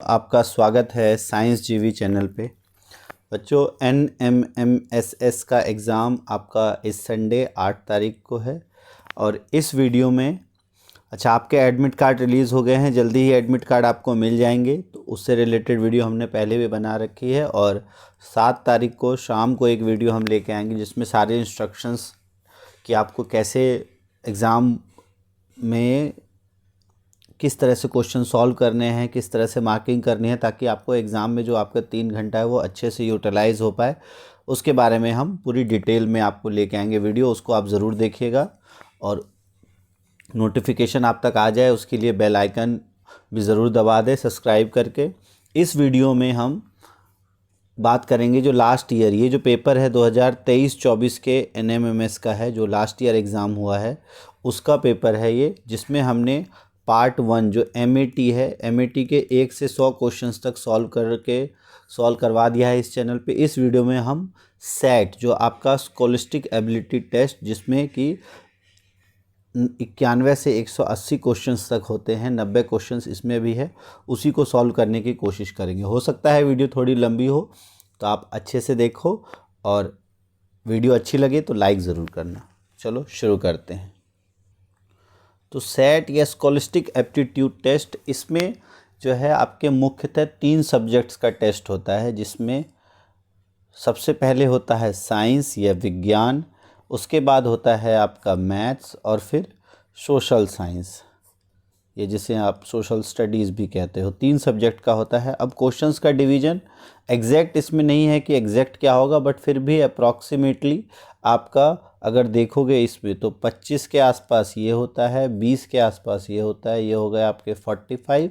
आपका स्वागत है साइंस जीवी चैनल पे। बच्चों, NMMSS का एग्ज़ाम आपका इस संडे 8 तारीख को है और इस वीडियो में आपके एडमिट कार्ड रिलीज़ हो गए हैं। जल्दी ही एडमिट कार्ड आपको मिल जाएंगे, तो उससे रिलेटेड वीडियो हमने पहले भी बना रखी है। और 7 तारीख को शाम को एक वीडियो हम लेके आएंगे जिसमें सारे इंस्ट्रक्शंस कि आपको कैसे एग्ज़ाम में किस तरह से क्वेश्चन सॉल्व करने हैं, किस तरह से मार्किंग करनी है, ताकि आपको एग्ज़ाम में जो आपका 3 घंटा है वो अच्छे से यूटिलाइज़ हो पाए। उसके बारे में हम पूरी डिटेल में आपको लेके आएंगे वीडियो, उसको आप ज़रूर देखिएगा और नोटिफिकेशन आप तक आ जाए उसके लिए बेल आइकन भी ज़रूर दबा दें सब्सक्राइब करके। इस वीडियो में हम बात करेंगे जो लास्ट ईयर ये जो पेपर है 2023-24 के NMMS का है, जो लास्ट ईयर एग्ज़ाम हुआ है उसका पेपर है ये, जिसमें हमने पार्ट 1 जो MAT है, MAT के 1 से 100 क्वेश्चंस तक सॉल्व करवा दिया है इस चैनल पे। इस वीडियो में हम सेट जो आपका स्कॉलिस्टिक एबिलिटी टेस्ट, जिसमें कि 91 से 180 क्वेश्चंस तक होते हैं, 90 क्वेश्चंस इसमें भी है, उसी को सॉल्व करने की कोशिश करेंगे। हो सकता है वीडियो थोड़ी लंबी हो, तो आप अच्छे से देखो और वीडियो अच्छी लगे तो लाइक ज़रूर करना। चलो शुरू करते हैं। तो सेट या स्कॉलिस्टिक एप्टीट्यूड टेस्ट, इसमें जो है आपके मुख्यतः 3 सब्जेक्ट्स का टेस्ट होता है, जिसमें सबसे पहले होता है साइंस या विज्ञान, उसके बाद होता है आपका मैथ्स और फिर सोशल साइंस, ये जिसे आप सोशल स्टडीज़ भी कहते हो। 3 सब्जेक्ट का होता है। अब क्वेश्चंस का डिवीज़न एग्जैक्ट इसमें नहीं है कि एग्जैक्ट क्या होगा, बट फिर भी अप्रॉक्सीमेटली आपका अगर देखोगे इसमें तो 25 के आसपास ये होता है, 20 के आसपास ये होता है, ये हो गए आपके 45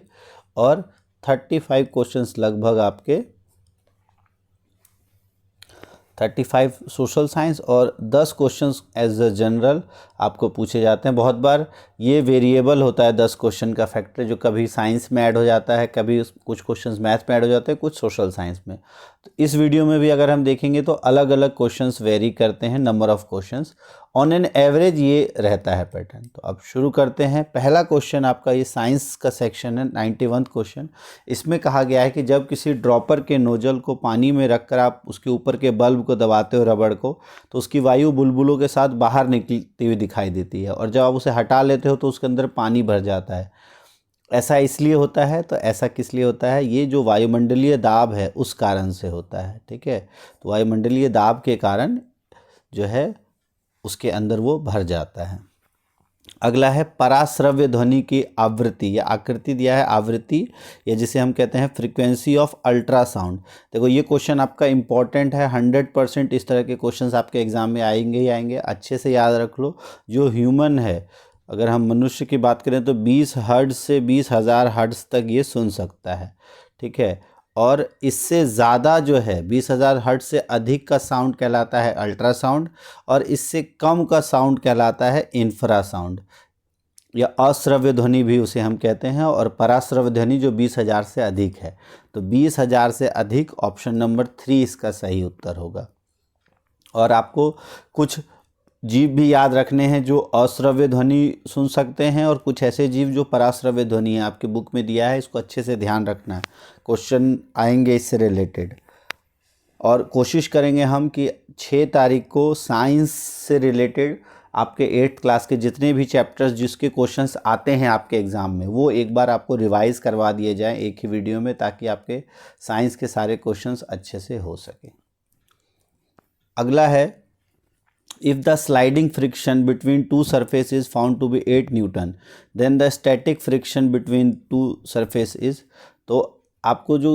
और 35 क्वेश्चंस लगभग आपके 35 सोशल साइंस और 10 क्वेश्चंस एज अ जनरल आपको पूछे जाते हैं। बहुत बार ये वेरिएबल होता है 10 क्वेश्चन का फैक्टर, जो कभी साइंस में ऐड हो जाता है, कभी कुछ क्वेश्चंस मैथ्स में ऐड हो जाते हैं, कुछ सोशल साइंस में। तो इस वीडियो में भी अगर हम देखेंगे तो अलग अलग क्वेश्चंस वेरी करते हैं, number of questions on an average ये रहता है पैटर्न। तो अब शुरू करते हैं। पहला क्वेश्चन आपका ये साइंस का सेक्शन है, 91 क्वेश्चन। इसमें कहा गया है कि जब किसी ड्रॉपर के नोजल को पानी में रखकर आप उसके ऊपर के बल्ब को दबाते हो, रबड़ को, तो उसकी वायु बुलबुलों के साथ बाहर निकलती हुई दिखाई देती है, और जब आप उसे हटा लेते हो तो उसके अंदर पानी भर जाता है। ऐसा इसलिए होता है, तो ऐसा किस लिए होता है? ये जो वायुमंडलीय दाब है उस कारण से होता है। ठीक है, तो वायुमंडलीय दाब के कारण जो है उसके अंदर वो भर जाता है। अगला है पराश्रव्य ध्वनि की आवृत्ति या आकृति दिया है, आवृत्ति या जिसे हम कहते हैं फ्रीक्वेंसी ऑफ अल्ट्रासाउंड। देखो ये क्वेश्चन आपका इंपॉर्टेंट है, 100% इस तरह के क्वेश्चंस आपके एग्जाम में आएंगे ही आएंगे। अच्छे से याद रख लो, जो ह्यूमन है, अगर हम मनुष्य की बात करें तो 20 हर्ट्ज से 20,000 हर्ट्ज तक ये सुन सकता है। ठीक है, और इससे ज़्यादा जो है 20,000 हर्ट्ज से अधिक का साउंड कहलाता है अल्ट्रासाउंड, और इससे कम का साउंड कहलाता है इंफ्रासाउंड या अश्रव्य ध्वनि भी उसे हम कहते हैं। और पराश्रव्य ध्वनि जो 20,000 से अधिक है, तो 20,000 से अधिक ऑप्शन नंबर 3 इसका सही उत्तर होगा। और आपको कुछ जीव भी याद रखने हैं जो अश्रव्य ध्वनि सुन सकते हैं, और कुछ ऐसे जीव जो पराश्रव्य ध्वनि है, आपके बुक में दिया है, इसको अच्छे से ध्यान रखना है, क्वेश्चन आएंगे इससे रिलेटेड। और कोशिश करेंगे हम कि 6 तारीख को साइंस से रिलेटेड आपके 8th क्लास के जितने भी चैप्टर्स जिसके क्वेश्चंस आते हैं आपके एग्ज़ाम में, वो एक बार आपको रिवाइज करवा दिए जाएं एक ही वीडियो में, ताकि आपके साइंस के सारे क्वेश्चंस अच्छे से हो सके। अगला है, if the sliding friction between two surfaces is found to be 8 Newton, then the static friction between two surfaces is। तो आपको जो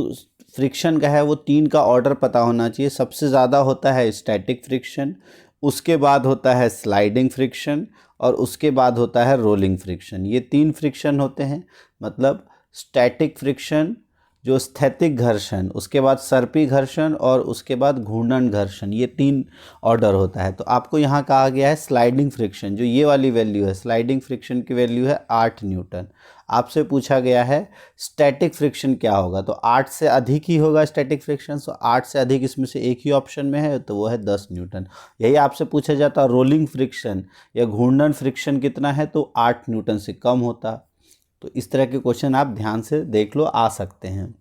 फ्रिक्शन का है वो 3 का ऑर्डर पता होना चाहिए। सबसे ज़्यादा होता है स्टैटिक फ्रिक्शन, उसके बाद होता है स्लाइडिंग फ्रिक्शन, और उसके बाद होता है रोलिंग फ्रिक्शन। ये 3 फ्रिक्शन होते हैं। मतलब स्टैटिक फ्रिक्शन जो स्थैतिक घर्षण, उसके बाद सर्पी घर्षण, और उसके बाद घूर्णन घर्षण, ये 3 ऑर्डर होता है। तो आपको यहाँ कहा गया है स्लाइडिंग फ्रिक्शन, जो ये वाली वैल्यू है, स्लाइडिंग फ्रिक्शन की वैल्यू है 8 न्यूटन। आपसे पूछा गया है स्टैटिक फ्रिक्शन क्या होगा, तो 8 से अधिक ही होगा स्टैटिक फ्रिक्शन। तो 8 से अधिक इसमें से एक ही ऑप्शन में है, तो वो है 10 न्यूटन। यही आपसे पूछा जाता है रोलिंग फ्रिक्शन या घूर्णन फ्रिक्शन कितना है, तो 8 न्यूटन से कम होता। तो इस तरह के क्वेश्चन आप ध्यान से देख लो, आ सकते हैं।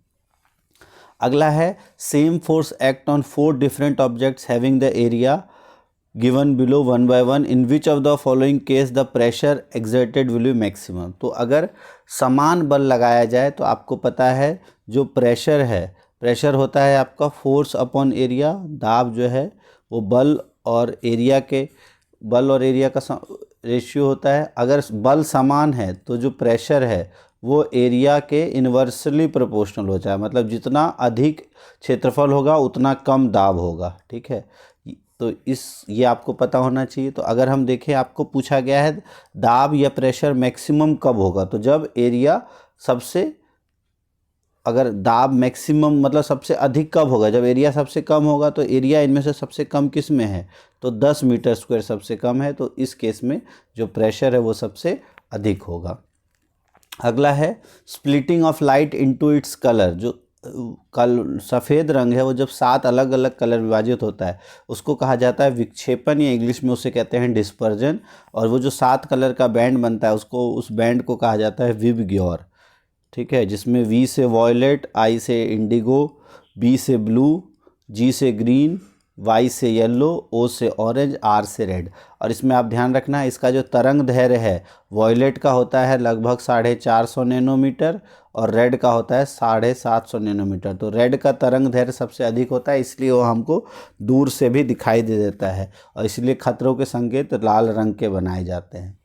अगला है same force act on 4 different objects having the area given below 1 by 1 in which of the following case the pressure exerted will be maximum. तो अगर समान बल लगाया जाए तो आपको पता है जो प्रेशर है, प्रेशर होता है आपका फोर्स अपॉन एरिया, दाब जो है वो बल और एरिया का रेशियो होता है। अगर बल समान है तो जो प्रेशर है वो एरिया के इन्वर्सली प्रोपोर्शनल हो जाए, मतलब जितना अधिक क्षेत्रफल होगा उतना कम दाब होगा, ठीक है। तो ये आपको पता होना चाहिए। तो अगर हम देखें, आपको पूछा गया है दाब या प्रेशर मैक्सिमम कब होगा, तो जब एरिया अगर दाब मैक्सिमम मतलब सबसे अधिक कब होगा, जब एरिया सबसे कम होगा। तो एरिया इनमें से सबसे कम किस में है, तो 10 मीटर स्क्वायर सबसे कम है, तो इस केस में जो प्रेशर है वो सबसे अधिक होगा। अगला है splitting of light into its colour. जो सफ़ेद रंग है वो जब 7 अलग अलग कलर विभाजित होता है उसको कहा जाता है विक्षेपण, या इंग्लिश में उसे कहते हैं डिस्पर्जन। और वो जो 7 कलर का बैंड बनता है उस बैंड को कहा जाता है विबग्योर, ठीक है, जिसमें वी से वॉयलेट, आई से इंडिगो, बी से ब्लू, जी से ग्रीन, वाई से येलो, ओ से ऑरेंज, आर से रेड। और इसमें आप ध्यान रखना इसका जो तरंग दैर्घ्य है वॉयलेट का होता है लगभग 450 नैनोमीटर और रेड का होता है 750 नैनोमीटर। तो रेड का तरंग दैर्घ्य सबसे अधिक होता है, इसलिए वो हमको दूर से भी दिखाई दे देता है और इसलिए खतरों के संकेत लाल रंग के बनाए जाते हैं।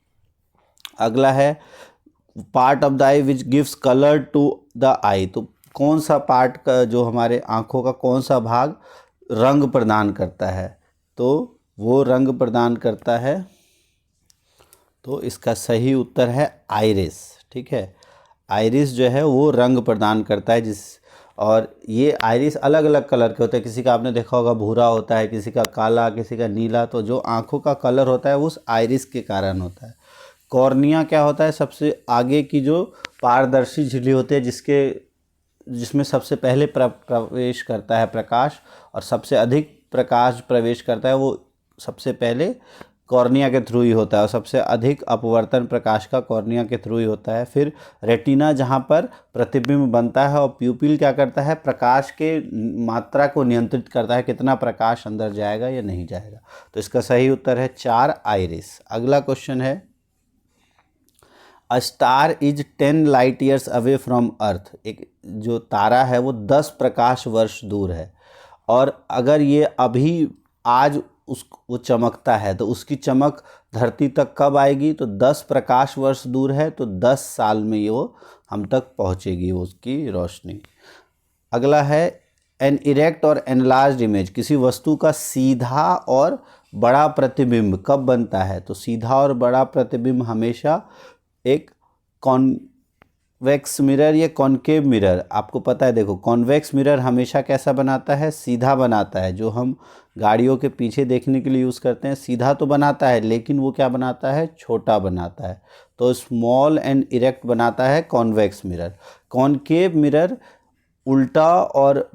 अगला है part of the eye which gives colour to the eye. तो कौन सा पार्ट का, जो हमारे आँखों का कौन सा भाग रंग प्रदान करता है, तो वो रंग प्रदान करता है, तो इसका सही उत्तर है आइरिस, ठीक है। आइरिस जो है वो रंग प्रदान करता है और ये आइरिस अलग अलग कलर के होते हैं। किसी का आपने देखा होगा भूरा होता है, किसी का काला, किसी का नीला। तो जो आँखों का कलर होता है वो उस आइरिस के कारण होता है। कॉर्निया क्या होता है, सबसे आगे की जो पारदर्शी झिल्ली होती है जिसमें सबसे पहले प्रवेश करता है प्रकाश और सबसे अधिक प्रकाश प्रवेश करता है, वो सबसे पहले कॉर्निया के थ्रू ही होता है और सबसे अधिक अपवर्तन प्रकाश का कॉर्निया के थ्रू ही होता है। फिर रेटिना जहाँ पर प्रतिबिंब बनता है, और प्यूपिल क्या करता है, प्रकाश के मात्रा को नियंत्रित करता है, कितना प्रकाश अंदर जाएगा या नहीं जाएगा। तो इसका सही उत्तर है 4 आइरिस। अगला क्वेश्चन है a star is 10 light years away from Earth. एक जो तारा है वो 10 प्रकाश वर्ष दूर है और अगर ये अभी आज वो चमकता है तो उसकी चमक धरती तक कब आएगी, तो 10 प्रकाश वर्ष दूर है, तो 10 साल में वो हम तक पहुंचेगी उसकी रोशनी। अगला है एन इरेक्ट और एनलार्ज्ड इमेज। किसी वस्तु का सीधा और बड़ा प्रतिबिंब कब बनता है, तो सीधा और बड़ा प्रतिबिंब हमेशा एक कॉन्वेक्स मिरर या कॉनकेव मिरर, आपको पता है, देखो कॉन्वेक्स मिरर हमेशा कैसा बनाता है, सीधा बनाता है। जो हम गाड़ियों के पीछे देखने के लिए यूज़ करते हैं सीधा तो बनाता है, लेकिन वो क्या बनाता है, छोटा बनाता है। तो स्मॉल एंड इरेक्ट बनाता है कॉन्वेक्स मिरर। कॉनकेव मिरर उल्टा और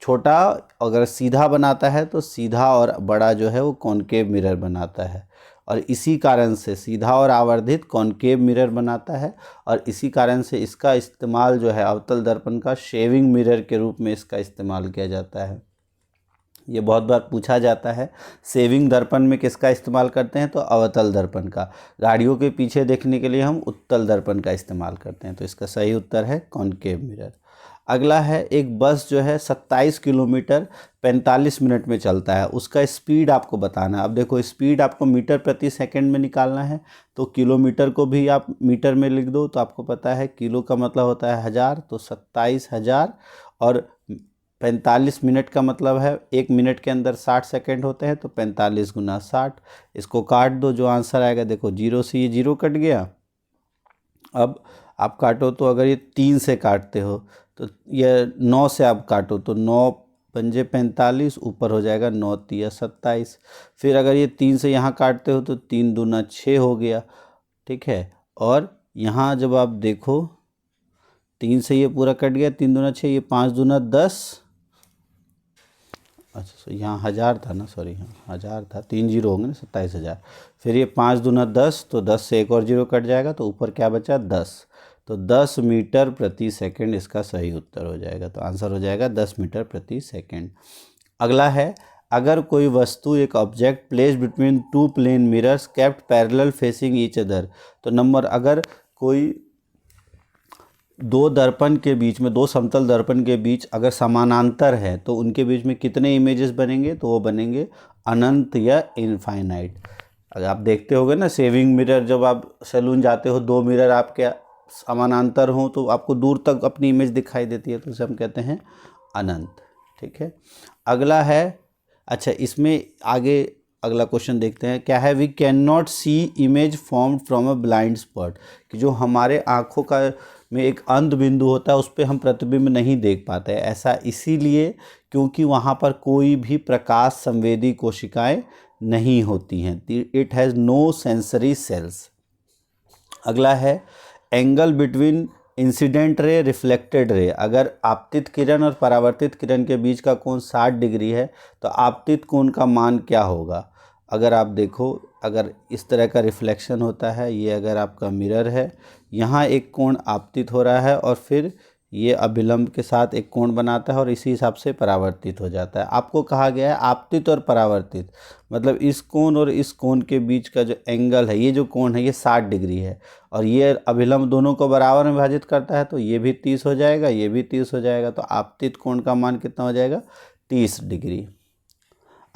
छोटा, अगर सीधा बनाता है तो सीधा और बड़ा जो है वो कॉनकेव मिरर बनाता है। और इसी कारण से सीधा और आवर्धित कॉनकेव मिरर बनाता है और इसी कारण से इसका इस्तेमाल जो है अवतल दर्पण का शेविंग मिरर के रूप में इसका इस्तेमाल किया जाता है। ये बहुत बार पूछा जाता है शेविंग दर्पण में किसका इस्तेमाल करते हैं, तो अवतल दर्पण का। गाड़ियों के पीछे देखने के लिए हम उत्तल दर्पण का इस्तेमाल करते हैं। तो इसका सही उत्तर है कॉनकेव मिरर। अगला है एक बस जो है 27 किलोमीटर 45 मिनट में चलता है, उसका स्पीड आपको बताना है। अब देखो स्पीड आपको मीटर प्रति सेकंड में निकालना है, तो किलोमीटर को भी आप मीटर में लिख दो, तो आपको पता है किलो का मतलब होता है 1000, तो 27,000 और 45 मिनट का मतलब है 1 मिनट के अंदर 60 सेकंड होते हैं, तो 45 गुना 60। इसको काट दो, जो आंसर आएगा देखो 0 से ये 0 कट गया। अब आप काटो, तो अगर ये 3 से काटते हो तो ये 9 से आप काटो, तो 9 पंजे 45, ऊपर हो जाएगा 9 तिया 27। फिर अगर ये 3 से यहाँ काटते हो तो 3 दूना 6 हो गया, ठीक है। और यहाँ जब आप देखो 3 से ये पूरा कट गया, 3 दूना 6, ये 5 दूना 10। अच्छा यहाँ 1000 था ना, सॉरी यहाँ 1000 था, 3 जीरो होंगे ना, 27,000। फिर ये 5 दूना 10, तो 10 से एक और जीरो कट जाएगा, तो ऊपर क्या बचा 10। तो 10 मीटर प्रति सेकंड इसका सही उत्तर हो जाएगा। तो आंसर हो जाएगा 10 मीटर प्रति सेकंड। अगला है, अगर कोई वस्तु एक object place between two plane mirrors kept parallel facing each other, तो नंबर, अगर कोई दो दर्पण के बीच में, दो समतल दर्पण के बीच अगर समानांतर है तो उनके बीच में कितने इमेजेस बनेंगे, तो वो बनेंगे अनंत या इनफाइनाइट। अगर आप देखते होगे ना सेविंग मिरर, जब आप सैलून जाते हो, दो मिरर आपके समानांतर हों तो आपको दूर तक अपनी इमेज दिखाई देती है, तो उसे हम कहते हैं अनंत। ठीक है। अगला है, अच्छा इसमें आगे अगला क्वेश्चन देखते हैं, क्या है, we can not see image form from a blind spot, कि जो हमारे आँखों का में एक अंध बिंदु होता है उस पर हम प्रतिबिंब नहीं देख पाते हैं। ऐसा इसीलिए क्योंकि वहाँ पर कोई भी प्रकाश संवेदी कोशिकाएं नहीं होती हैं। It has no sensory cells. अगला है, angle between incident ray reflected ray, अगर आपतित किरण और परावर्तित किरण के बीच का कोण 60 डिग्री है तो आपतित कोण का मान क्या होगा। अगर आप देखो, अगर इस तरह का रिफ्लेक्शन होता है, ये अगर आपका मिरर है, यहाँ एक कोण आपतित हो रहा है और फिर ये अभिलंब के साथ एक कोण बनाता है और इसी हिसाब से परावर्तित हो जाता है। आपको कहा गया है आपतित और परावर्तित, मतलब इस कोण और इस कोण के बीच का जो एंगल है, ये जो कोण है ये 60 डिग्री है और ये अभिलंब दोनों को बराबर में विभाजित करता है, तो ये भी 30 हो जाएगा, ये भी 30 हो जाएगा, तो आपतित कोण का मान कितना हो जाएगा, 30 डिग्री।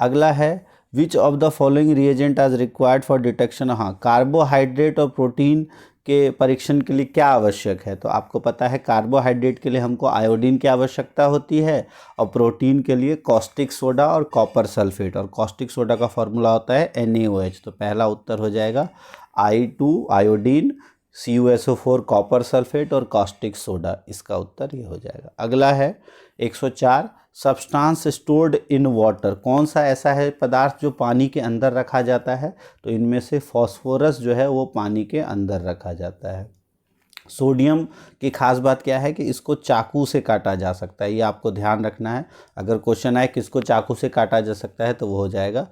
अगला है, which of the following reagent आज रिक्वायर्ड फॉर डिटेक्शन, हाँ कार्बोहाइड्रेट और प्रोटीन के परीक्षण के लिए क्या आवश्यक है, तो आपको पता है कार्बोहाइड्रेट के लिए हमको आयोडीन की आवश्यकता होती है और प्रोटीन के लिए कॉस्टिक सोडा और कॉपर सल्फेट, और कॉस्टिक सोडा का फॉर्मूला होता है NaOH। तो पहला उत्तर हो जाएगा I2 iodine, CuSO4 copper sulphate और कॉस्टिक सोडा, इसका उत्तर ये हो जाएगा। अगला है 104, सब्सटेंस स्टोर्ड इन वाटर, कौन सा ऐसा है पदार्थ जो पानी के अंदर रखा जाता है, तो इनमें से फास्फोरस जो है वो पानी के अंदर रखा जाता है। सोडियम की खास बात क्या है कि इसको चाकू से काटा जा सकता है, ये आपको ध्यान रखना है। अगर क्वेश्चन आए किसको चाकू से काटा जा सकता है तो वो हो जाएगा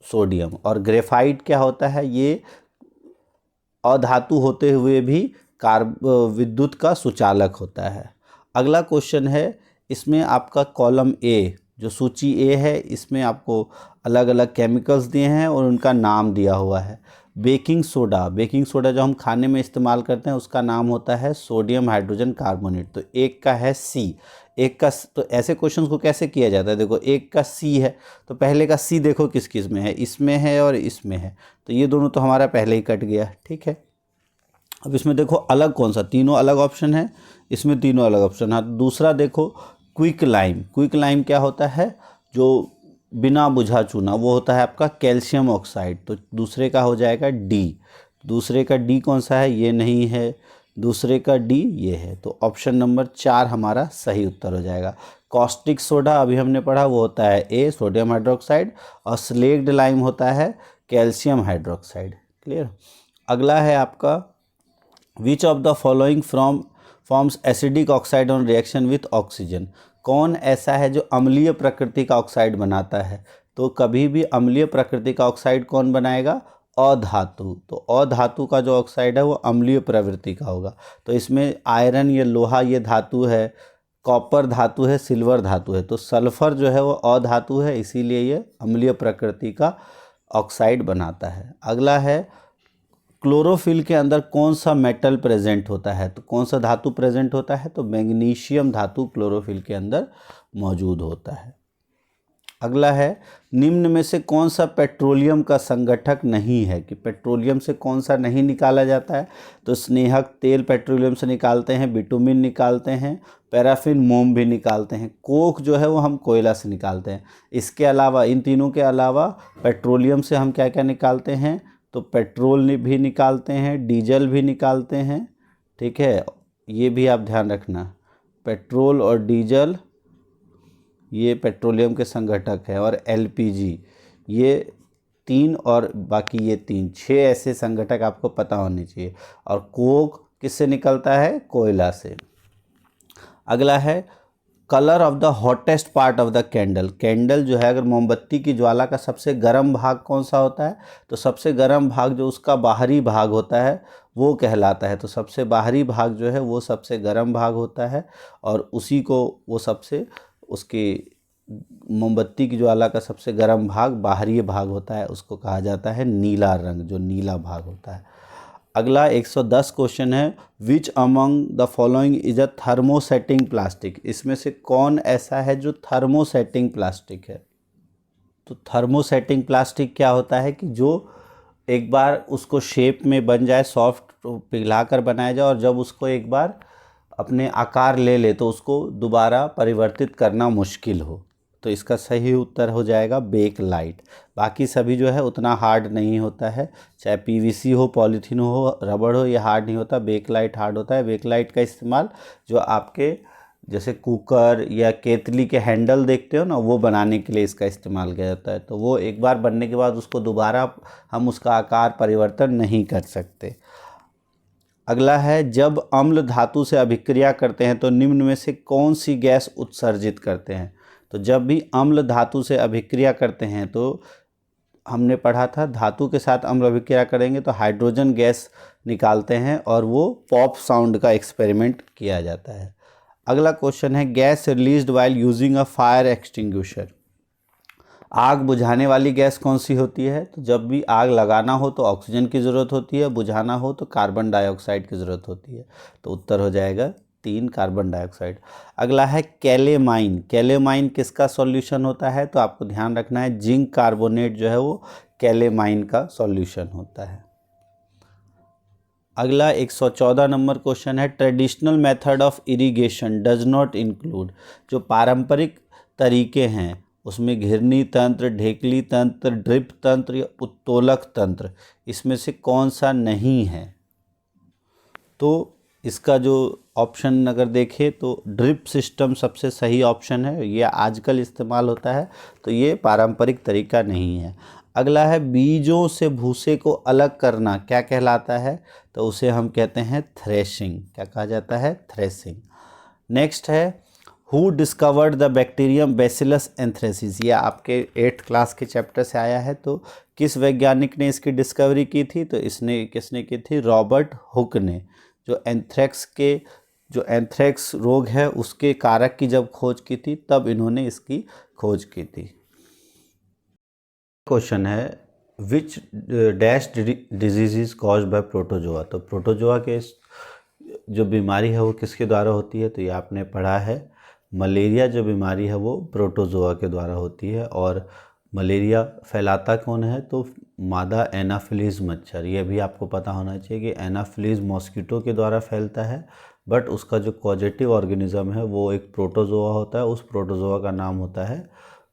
सोडियम। और ग्रेफाइट क्या होता है, ये अधातु होते हुए भी विद्युत का सुचालक होता है। अगला क्वेश्चन है, इसमें आपका कॉलम ए, जो सूची ए है, इसमें आपको अलग अलग केमिकल्स दिए हैं और उनका नाम दिया हुआ है। बेकिंग सोडा, बेकिंग सोडा जो हम खाने में इस्तेमाल करते हैं उसका नाम होता है सोडियम हाइड्रोजन कार्बोनेट। तो एक का है सी, एक का, तो ऐसे क्वेश्चंस को कैसे किया जाता है, देखो एक का सी है तो पहले का सी देखो किस किस में है, इसमें है और इसमें है, तो ये दोनों तो हमारा पहले ही कट गया। ठीक है। अब इसमें देखो अलग कौन सा, तीनों अलग ऑप्शन है, इसमें तीनों अलग ऑप्शन है। दूसरा देखो क्विक लाइम, क्विक लाइम क्या होता है, जो बिना बुझा चूना, वो होता है आपका कैल्शियम ऑक्साइड, तो दूसरे का हो जाएगा डी। दूसरे का डी कौन सा है, ये नहीं है, दूसरे का डी ये है, तो ऑप्शन नंबर 4 हमारा सही उत्तर हो जाएगा। कॉस्टिक सोडा अभी हमने पढ़ा, वो होता है ए सोडियम हाइड्रोक्साइड, और स्लेक्ड लाइम होता है कैल्शियम हाइड्रोक्साइड। क्लियर। अगला है आपका, which of the following forms acidic oxide on reaction with oxygen, कौन ऐसा है जो अम्लीय प्रकृति का ऑक्साइड बनाता है, तो कभी भी अम्लीय प्रकृति का ऑक्साइड कौन बनाएगा, अधातु। तो अधातु का जो ऑक्साइड है वो अम्लीय प्रवृत्ति का होगा, तो इसमें आयरन, ये लोहा, ये धातु है, कॉपर धातु है, सिल्वर धातु है, तो सल्फर जो है वो अधातु है, इसीलिए ये अम्लीय प्रकृति का ऑक्साइड बनाता है। अगला है, क्लोरोफिल के अंदर कौन सा मेटल प्रेजेंट होता है, तो कौन सा धातु प्रेजेंट होता है, तो मैग्नीशियम धातु क्लोरोफिल के अंदर मौजूद होता है। अगला है, निम्न में से कौन सा पेट्रोलियम का संगठक नहीं है, कि पेट्रोलियम से कौन सा नहीं निकाला जाता है, तो स्नेहक तेल पेट्रोलियम से निकालते हैं, बिटुमिन निकालते हैं, पैराफिन मोम भी निकालते हैं, कोक जो है वो हम कोयला से निकालते हैं। इसके अलावा, इन तीनों के अलावा पेट्रोलियम से हम क्या क्या निकालते हैं, तो पेट्रोल भी निकालते हैं, डीजल भी निकालते हैं। ठीक है, ये भी आप ध्यान रखना, पेट्रोल और डीजल ये पेट्रोलियम के संगठक है, और LPG ये 3, और बाकी ये 3, 6 ऐसे संगठक आपको पता होने चाहिए। और कोक किससे निकलता है, कोयला से। अगला है, colour of the hottest part of the candle, candle जो है अगर मोमबत्ती की ज्वाला का सबसे गर्म भाग कौन सा होता है, तो सबसे गर्म भाग जो उसका बाहरी भाग होता है वो कहलाता है। तो सबसे बाहरी भाग जो है वो सबसे गर्म भाग होता है और उसी को वो सबसे उसकी मोमबत्ती की ज्वाला का सबसे गर्म भाग बाहरी भाग होता है, उसको कहा जाता है नीला रंग, जो नीला भाग होता है। अगला 110 क्वेश्चन है, which among the following is a thermosetting plastic. इसमें से कौन ऐसा है जो थर्मोसेटिंग प्लास्टिक है। तो थर्मोसेटिंग प्लास्टिक क्या होता है कि जो एक बार उसको शेप में बन जाए, सॉफ्ट पिघलाकर बनाया जाए और जब उसको एक बार अपने आकार ले ले तो उसको दोबारा परिवर्तित करना मुश्किल हो। तो इसका सही उत्तर हो जाएगा बेकलाइट। बाकी सभी जो है उतना हार्ड नहीं होता है, चाहे पीवीसी हो, पॉलीथीन हो, रबड़ हो, ये हार्ड नहीं होता। बेकलाइट हार्ड होता है। बेकलाइट का इस्तेमाल जो आपके जैसे कुकर या केतली के हैंडल देखते हो ना, वो बनाने के लिए इसका इस्तेमाल किया जाता है। तो वो एक बार बनने के बाद उसको दोबारा हम उसका आकार परिवर्तन नहीं कर सकते। अगला है, जब अम्ल धातु से अभिक्रिया करते हैं तो निम्न में से कौन सी गैस उत्सर्जित करते हैं। तो जब भी अम्ल धातु से अभिक्रिया करते हैं तो हमने पढ़ा था धातु के साथ अम्ल अभिक्रिया करेंगे तो हाइड्रोजन गैस निकालते हैं और वो पॉप साउंड का एक्सपेरिमेंट किया जाता है। अगला क्वेश्चन है, gas released while using a fire extinguisher. आग बुझाने वाली गैस कौन सी होती है। तो जब भी आग लगाना हो तो ऑक्सीजन की ज़रूरत होती है, बुझाना हो तो कार्बन डाइऑक्साइड की ज़रूरत होती है। तो उत्तर हो जाएगा 3, कार्बन डाइऑक्साइड। अगला है कैलेमाइन। कैलेमाइन किसका सॉल्यूशन होता है। तो आपको ध्यान रखना है जिंक कार्बोनेट जो है वो कैलेमाइन का सॉल्यूशन होता है। अगला 114 नंबर क्वेश्चन है, traditional method of irrigation does not include. जो पारंपरिक तरीके हैं उसमें घिरनी तंत्र, ढेकली तंत्र, ड्रिप तंत्र या उत्तोलक तंत्र, इसमें से कौन सा नहीं है। तो इसका जो ऑप्शन अगर देखें तो ड्रिप सिस्टम सबसे सही ऑप्शन है, ये आजकल इस्तेमाल होता है, तो ये पारंपरिक तरीका नहीं है। अगला है, बीजों से भूसे को अलग करना क्या कहलाता है। तो उसे हम कहते हैं थ्रेशिंग। क्या कहा जाता है, थ्रेशिंग। नेक्स्ट है, who discovered the bacterium bacillus anthracis. ये आपके 8th क्लास के चैप्टर से आया है। तो किस वैज्ञानिक ने इसकी डिस्कवरी की थी। तो इसने किसने की थी, रॉबर्ट हुक ने। जो एंथ्रेक्स रोग है उसके कारक की जब खोज की थी तब इन्होंने इसकी खोज की थी। क्वेश्चन है, which dash disease is caused by protozoa. तो प्रोटोजोआ के जो बीमारी है वो किसके द्वारा होती है। तो ये आपने पढ़ा है, मलेरिया जो बीमारी है वो प्रोटोजोआ के द्वारा होती है। और मलेरिया फैलाता कौन है। तो मादा एनाफिलीज मच्छर। ये भी आपको पता होना चाहिए कि एनाफिलीज मॉस्किटो के द्वारा फैलता है, बट उसका जो कॉजेटिव ऑर्गेनिज्म है वो एक प्रोटोजोआ होता है। उस प्रोटोजोआ का नाम होता है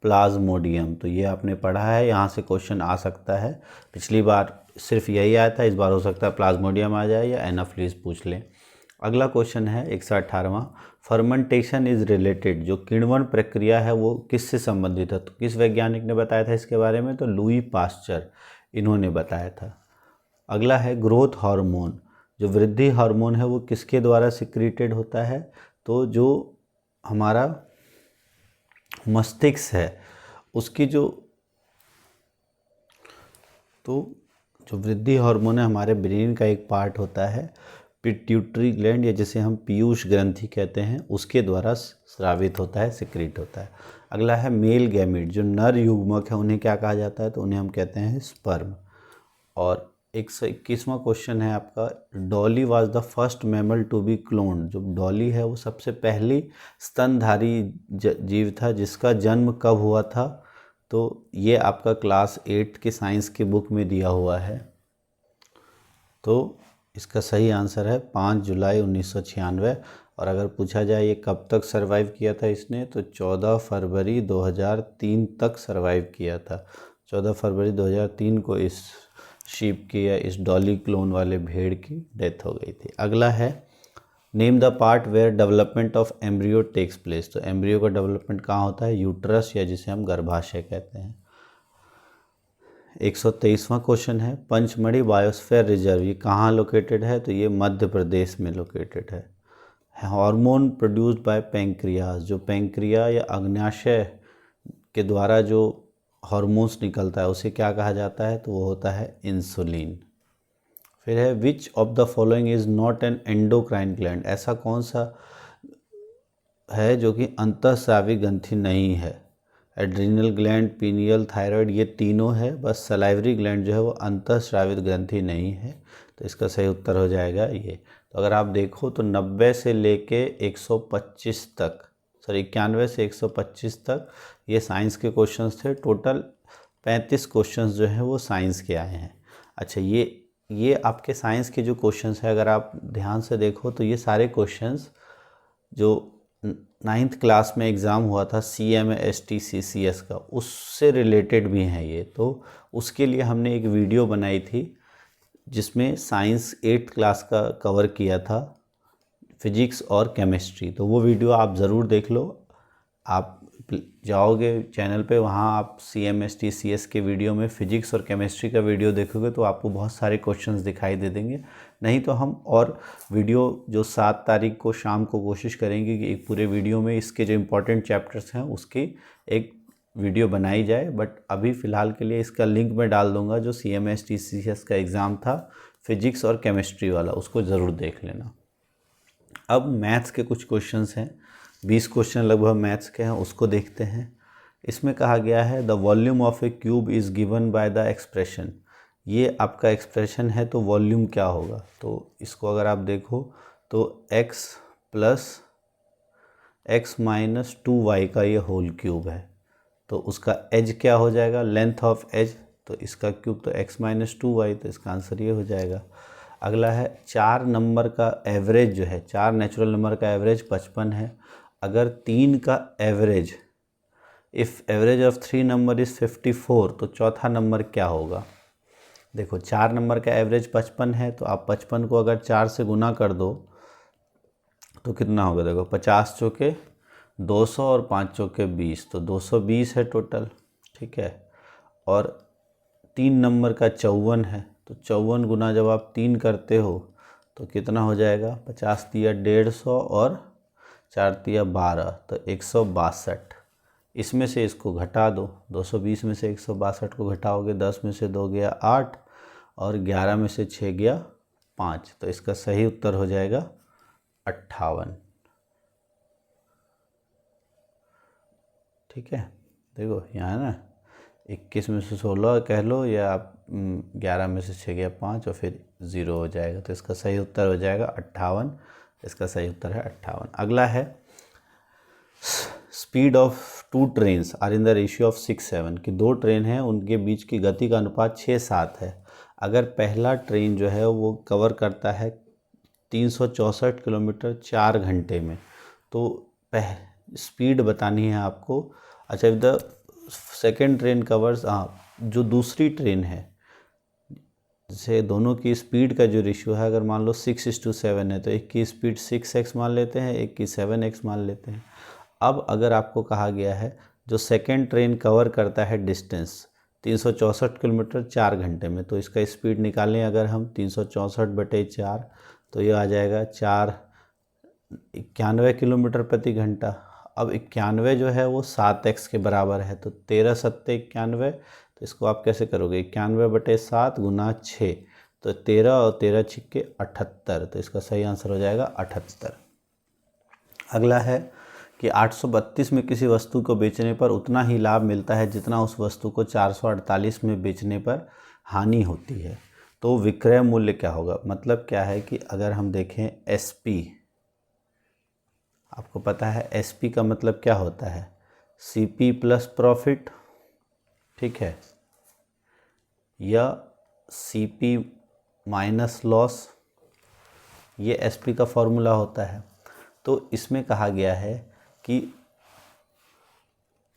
प्लाज्मोडियम। तो ये आपने पढ़ा है, यहाँ से क्वेश्चन आ सकता है। पिछली बार सिर्फ यही आया था, इस बार हो सकता है प्लाज्मोडियम आ जाए या एनाफिलीज पूछ लें। अगला क्वेश्चन है 118वां, फर्मेंटेशन इज रिलेटेड। जो किण्वन प्रक्रिया है वो किससे संबंधित है। तो किस वैज्ञानिक ने बताया था इसके बारे में। तो लुई पास्चर, इन्होंने बताया था। अगला है, ग्रोथ हार्मोन। जो वृद्धि हार्मोन है वो किसके द्वारा सिक्रीटेड होता है। तो जो हमारा मस्तिष्क है उसकी जो वृद्धि हार्मोन है हमारे ब्रेन का एक पार्ट होता है, पिट्यूटरी ग्लैंड, या जिसे हम पीयूष ग्रंथि कहते हैं, उसके द्वारा स्रावित होता है, सिक्रीट होता है। अगला है, मेल गैमेट। जो नर युग्मक है उन्हें क्या कहा जाता है। तो उन्हें हम कहते हैं स्पर्म। और 121वां क्वेश्चन है आपका, Dolly was the first mammal to be cloned. जो डॉली है वो सबसे पहली स्तनधारी जीव था जिसका जन्म कब हुआ था। तो ये आपका क्लास 8 के साइंस की बुक में दिया हुआ है। तो इसका सही आंसर है 5 जुलाई 1996। और अगर पूछा जाए ये कब तक सरवाइव किया था इसने, तो 14 फरवरी 2003 तक सरवाइव किया था। 14 फरवरी 2003 को इस शीप की या इस डॉली क्लोन वाले भेड़ की डेथ हो गई थी। अगला है, name the part where development of embryo takes place. तो एम्ब्रियो का डेवलपमेंट कहाँ होता है, यूट्रस, या जिसे हम गर्भाशय कहते हैं। 123वां क्वेश्चन है, पंचमढ़ी बायोस्फीयर रिजर्व ये कहाँ लोकेटेड है। तो ये मध्य प्रदेश में लोकेटेड है। Hormone produced by pancreas. जो पेंक्रिया या अग्न्याशय के द्वारा जो हार्मोन्स निकलता है उसे क्या कहा जाता है। तो वो होता है इंसुलिन। फिर है which of the following is not an endocrine gland, ऐसा कौन सा है जो कि अंतःस्रावी ग्रंथि नहीं है। एड्रिनल ग्लैंड, पीनियल, थायराइड, ये तीनों है, बस सलाइवरी ग्लैंड जो है वो अंतःस्रावित ग्रंथि नहीं है। तो इसका सही उत्तर हो जाएगा ये। तो अगर आप देखो तो 90 से लेके 125 तक, सॉरी 91 से 125 तक ये साइंस के क्वेश्चंस थे। टोटल 35 क्वेश्चंस जो हैं वो साइंस के आए हैं। अच्छा, ये आपके साइंस के जो क्वेश्चंस हैं, अगर आप ध्यान से देखो तो ये सारे क्वेश्चंस जो 9th क्लास में एग्ज़ाम हुआ था CMA-ST CCS का, उससे रिलेटेड भी हैं ये। तो उसके लिए हमने एक वीडियो बनाई थी जिसमें साइंस 8th क्लास का कवर किया था, फिजिक्स और केमिस्ट्री। तो वो वीडियो आप ज़रूर देख लो। आप जाओगे चैनल पे, वहाँ आप CMA-ST CS के वीडियो में फिजिक्स और केमिस्ट्री का वीडियो देखोगे तो आपको बहुत सारे क्वेश्चंस दिखाई दे देंगे। नहीं तो हम और वीडियो जो 7 तारीख को शाम को कोशिश करेंगे कि एक पूरे वीडियो में इसके जो इम्पोर्टेंट चैप्टर्स हैं उसकी एक वीडियो बनाई जाए। बट अभी फ़िलहाल के लिए इसका लिंक मैं डाल दूँगा, जो CMA-ST CS का एग्ज़ाम था फिजिक्स और केमिस्ट्री वाला, उसको ज़रूर देख लेना। अब मैथ्स के कुछ क्वेश्चंस हैं, 20 क्वेश्चन लगभग मैथ्स के हैं, उसको देखते हैं। इसमें कहा गया है the volume of A cube is given by the expression. ये आपका एक्सप्रेशन है, तो वॉल्यूम क्या होगा? तो इसको अगर आप देखो तो x plus x minus 2y का ये होल क्यूब है, तो उसका एज क्या हो जाएगा? लेंथ ऑफ एज, तो इसका क्यूब तो x माइनस 2y, तो इसका आंसर ये हो जाएगा। अगला है 4 नंबर का एवरेज जो है, 4 नेचुरल नंबर का एवरेज 55 है। अगर 3 का average, if average of 3 number is 54, तो चौथा नंबर क्या होगा? देखो 4 नंबर का एवरेज 55 है, तो आप 55 को अगर 4 से गुना कर दो तो कितना होगा? देखो 50 चौके 200 और 5 चौके 20, तो 220 है टोटल, ठीक है। और 3 नंबर का 54 है, तो 54 गुना जब आप 3 करते हो तो कितना हो जाएगा? 50 तिया 150 और 4 तिया 12, तो 162। इसमें से इसको घटा दो, 220 में से 162 को घटाओगे, 10 में से 2 गया 8 और 11 में से 6 गया 5, तो इसका सही उत्तर हो जाएगा 58। ठीक है, देखो यहाँ ना 21 में से 16 कह लो, या आप 11 में से 6 गया 5 और फिर 0 हो जाएगा, तो इसका सही उत्तर हो जाएगा 58। इसका सही उत्तर है 58। अगला है speed of 2 trains are in the ratio of 6-7, कि 2 ट्रेन हैं उनके बीच की गति का अनुपात 6-7 है। अगर पहला ट्रेन जो है वो कवर करता है 364 किलोमीटर 4 घंटे में, तो स्पीड बतानी है आपको। अच्छा, if the second train covers, जो दूसरी ट्रेन है, जैसे दोनों की स्पीड का जो रेशियो है, अगर मान लो 6:7 है, तो एक की स्पीड 6x मान लेते हैं, एक की 7x मान लेते हैं। अब अगर आपको कहा गया है जो सेकेंड ट्रेन कवर करता है डिस्टेंस 364 किलोमीटर 4 घंटे में, तो इसका स्पीड निकालें अगर हम 364/4, तो ये आ जाएगा 91 किलोमीटर प्रति घंटा। अब 91 जो है वो 7x के बराबर है, तो 13 सत्ते 91, तो इसको आप कैसे करोगे? 91/7 गुना 6, तो 13 और 13 छिक्के 78, तो इसका सही आंसर हो जाएगा 78। अगला है कि 832 में किसी वस्तु को बेचने पर उतना ही लाभ मिलता है जितना उस वस्तु को 448 में बेचने पर हानि होती है, तो विक्रय मूल्य क्या होगा? मतलब क्या है कि अगर हम देखें SP, आपको पता है SP का मतलब क्या होता है? CP प्लस प्रॉफिट, ठीक है, या CP माइनस लॉस, ये SP का फॉर्मूला होता है। तो इसमें कहा गया है कि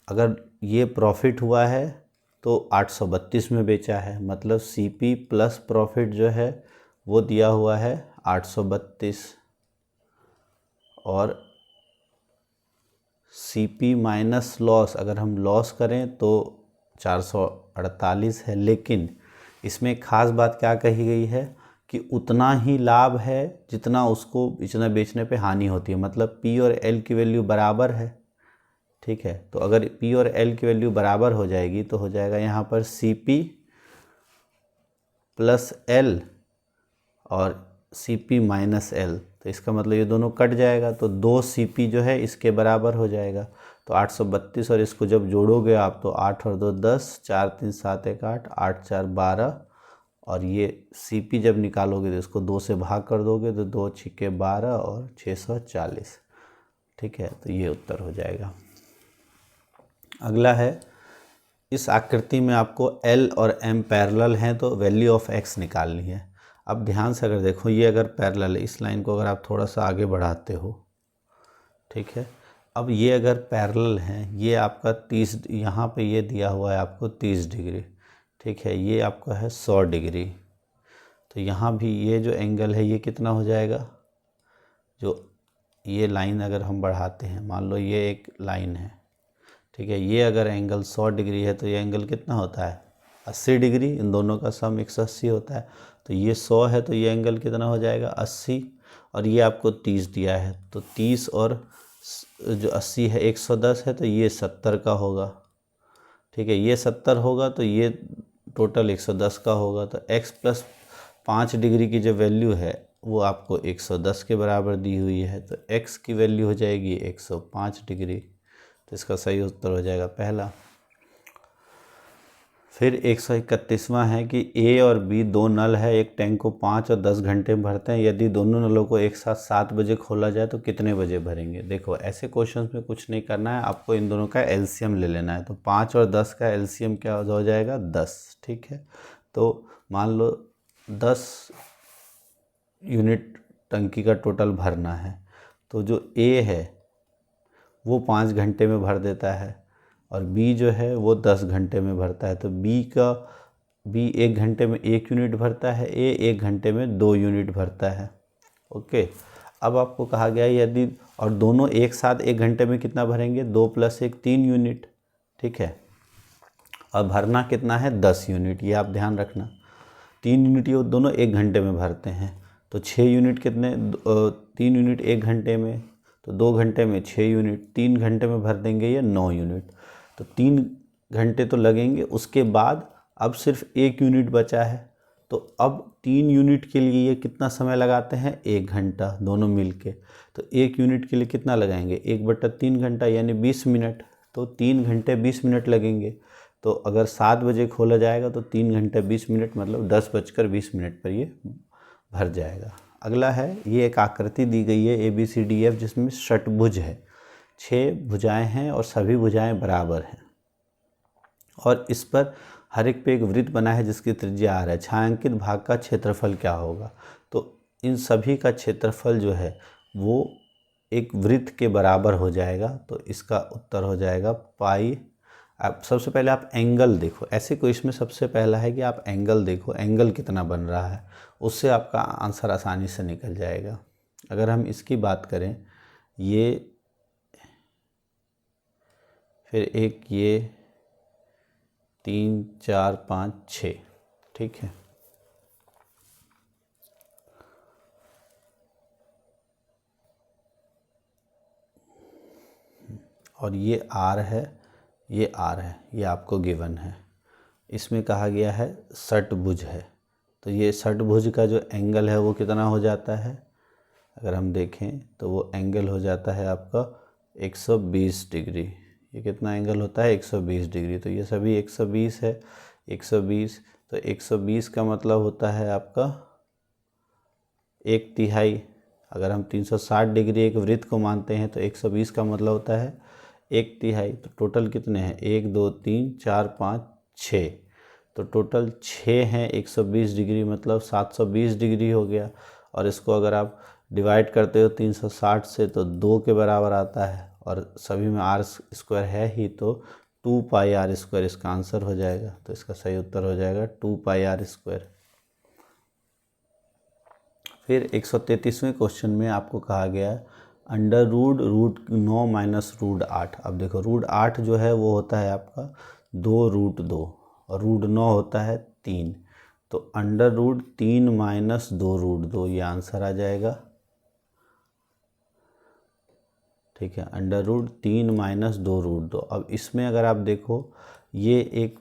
अगर ये प्रॉफिट हुआ है तो 832 में बेचा है, मतलब CP प्लस प्रॉफिट जो है वो दिया हुआ है 832, और CP माइनस लॉस अगर हम लॉस करें तो 448 है। लेकिन इसमें खास बात क्या कही गई है कि उतना ही लाभ है जितना उसको बेचने पे हानि होती है, मतलब P और L की वैल्यू बराबर है, ठीक है। तो अगर P और L की वैल्यू बराबर हो जाएगी तो हो जाएगा यहाँ पर CP प्लस L और CP माइनस L, तो इसका मतलब ये दोनों कट जाएगा, तो 2 CP जो है इसके बराबर हो जाएगा। तो 832 और इसको जब जोड़ोगे आप तो 8 और 2 10, 4 3 7 1 8, 8 4 12, और ये CP जब निकालोगे तो इसको 2 से भाग कर दोगे तो 2 छिक्के 12 और 640। ठीक है, तो ये उत्तर हो जाएगा। अगला है, इस आकृति में आपको L और M पैरेलल हैं तो वैल्यू ऑफ X निकालनी है। अब ध्यान से अगर देखो, ये अगर पैरेलल है, इस लाइन को अगर आप थोड़ा सा आगे बढ़ाते हो, ठीक है, अब ये अगर पैरेलल हैं, ये आपका 30, यहाँ पे ये दिया हुआ है आपको 30 डिग्री, ठीक है, ये आपका है 100 डिग्री, तो यहाँ भी ये जो एंगल है ये कितना हो जाएगा, जो ये लाइन अगर हम बढ़ाते हैं, मान लो ये एक लाइन है, ठीक है, ये अगर एंगल 100 डिग्री है तो ये एंगल कितना होता है 80 डिग्री, इन दोनों का सम 180 होता है, तो ये 100 है तो ये एंगल कितना हो जाएगा 80, और ये आपको 30 दिया है तो 30 और जो 80 है 110 है, तो ये 70 का होगा, ठीक है, ये 70 होगा तो ये टोटल 110 का होगा, तो x प्लस 5 डिग्री की जो वैल्यू है वो आपको 110 के बराबर दी हुई है, तो x की वैल्यू हो जाएगी 105 डिग्री, तो इसका सही उत्तर हो जाएगा पहला। फिर 131वां है कि A और B दो नल है, एक टैंक को 5 और 10 घंटे में भरते हैं, यदि दोनों नलों को एक साथ 7 बजे खोला जाए तो कितने बजे भरेंगे। देखो ऐसे क्वेश्चंस में कुछ नहीं करना है, आपको इन दोनों का एलसीएम ले लेना है, तो 5 और 10 का एलसीएम क्या हो जाएगा 10, ठीक है, तो मान लो 10 यूनिट टंकी का टोटल भरना है, तो जो A है वो 5 घंटे में भर देता है और B जो है वो 10 घंटे में भरता है, तो B 1 घंटे में 1 यूनिट भरता है, A 1 घंटे में 2 यूनिट भरता है। ओके, अब आपको कहा गया है यदि, और दोनों एक साथ 1 घंटे में कितना भरेंगे 2 + 1 3 यूनिट, ठीक है, और भरना कितना है 10 यूनिट, ये आप ध्यान रखना, 3 यूनिट ये दोनों 1 घंटे में भरते हैं, तो 6 यूनिट कितने 3 यूनिट 1 घंटे में, तो 2 घंटे में 6 यूनिट, 3 घंटे में भर देंगे ये 9 यूनिट, तो 3 घंटे तो लगेंगे, उसके बाद अब सिर्फ 1 यूनिट बचा है, तो अब 3 यूनिट के लिए ये कितना समय लगाते हैं 1 घंटा दोनों मिलके, तो 1 यूनिट के लिए कितना लगाएंगे 1/3 घंटा यानी 20 मिनट, तो 3 घंटे 20 मिनट लगेंगे, तो अगर 7 बजे खोला जाएगा तो 3 घंटे 20 मिनट मतलब 10:20 पर ये भर जाएगा। अगला है, ये एक आकृति दी गई है ABCDF जिसमें षटभुज है, 6 भुजाएं हैं और सभी भुजाएं बराबर हैं, और इस पर हर एक पे एक वृत्त बना है जिसकी त्रिज्या r है, छायांकित भाग का क्षेत्रफल क्या होगा। तो इन सभी का क्षेत्रफल जो है वो एक वृत्त के बराबर हो जाएगा, तो इसका उत्तर हो जाएगा पाई। अब सबसे पहले आप एंगल देखो, ऐसे कोई इसमें सबसे पहला है कि आप एंगल देखो, एंगल कितना बन रहा है, उससे आपका आंसर आसानी से निकल जाएगा। अगर हम इसकी बात करें, ये फिर एक ये 3 4 5 6, ठीक है, और ये R है, ये R है, ये आपको गिवन है। इसमें कहा गया है षटभुज है, तो ये षटभुज का जो एंगल है वो कितना हो जाता है, अगर हम देखें तो वो एंगल हो जाता है आपका 120 डिग्री। ये कितना एंगल होता है 120 डिग्री, तो ये सभी 120 है, 120, तो 120 का मतलब होता है आपका 1/3। अगर हम 360 डिग्री एक वृत्त को मानते हैं तो 120 का मतलब होता है 1/3, तो टोटल कितने हैं 1 2 3 4 5 6, तो टोटल 6 हैं, 120 डिग्री मतलब 720 डिग्री हो गया, और इसको अगर आप डिवाइड करते हो 360 से तो 2 के बराबर आता है, और सभी में r² है ही, तो 2πr² इसका आंसर हो जाएगा, तो इसका सही उत्तर हो जाएगा 2πr²। फिर 133वें क्वेश्चन में आपको कहा गया है √9 - √8। अब देखो √8 जो है वो होता है आपका 2√2 और √9 होता है 3, तो √3 - 2√2 ये आंसर आ जाएगा, ठीक है, √3 - 2√2। अब इसमें अगर आप देखो, ये एक,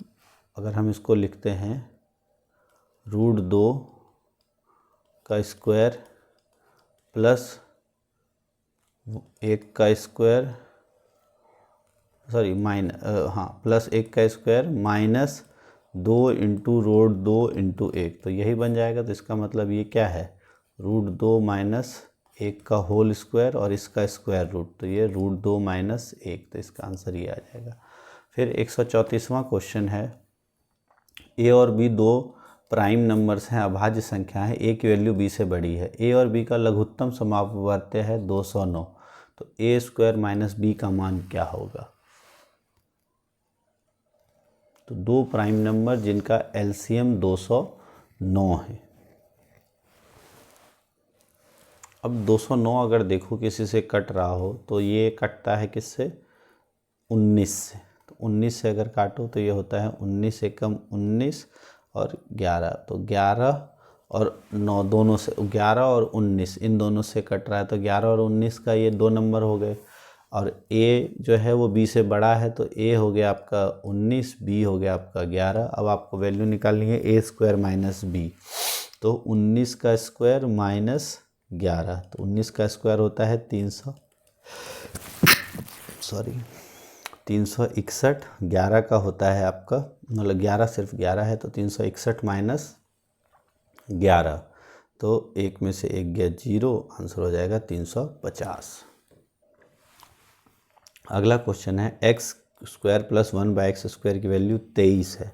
अगर हम इसको लिखते हैं √2 का स्क्वायर प्लस 1 का स्क्वायर प्लस 1 का square minus 2 into root 2 into 1, तो यही बन जाएगा। तो इसका मतलब ये क्या है, √2 माइनस 1 का होल स्क्वायर और इसका स्क्वायर रूट, तो ये √2 माइनस 1, तो इसका आंसर ये आ जाएगा। फिर 134वां क्वेश्चन है, ए और बी दो प्राइम नंबर्स हैं, अभाज्य संख्या है, ए की वैल्यू बी से बड़ी है, ए और बी का लघुत्तम समापवर्त्य है 209, तो ए स्क्वायर माइनस बी का मान क्या होगा। तो दो प्राइम नंबर जिनका एलसीएम 209 है। अब 209 अगर देखो किसी से कट रहा हो तो ये कटता है किससे, 19 से, तो 19 से अगर काटो तो ये होता है 19 एकम 19 और 11, तो 11 और 9 दोनों से, 11 और 19 इन दोनों से कट रहा है, तो 11 और 19 का ये 2 नंबर हो गए, और a जो है वो b से बड़ा है, तो a हो गया आपका 19, b हो गया आपका 11। अब आपको वैल्यू निकालनी है a स्क्वायर माइनस b, तो 19 का स्क्वायर माइनस 11, तो 19 का स्क्वायर होता है 361, 11 का होता है आपका, मतलब 11 सिर्फ 11 है, तो 361 माइनस 11, तो एक में से एक गया 0, आंसर हो जाएगा 350। अगला क्वेश्चन है x square plus 1/x square की वैल्यू 23 है।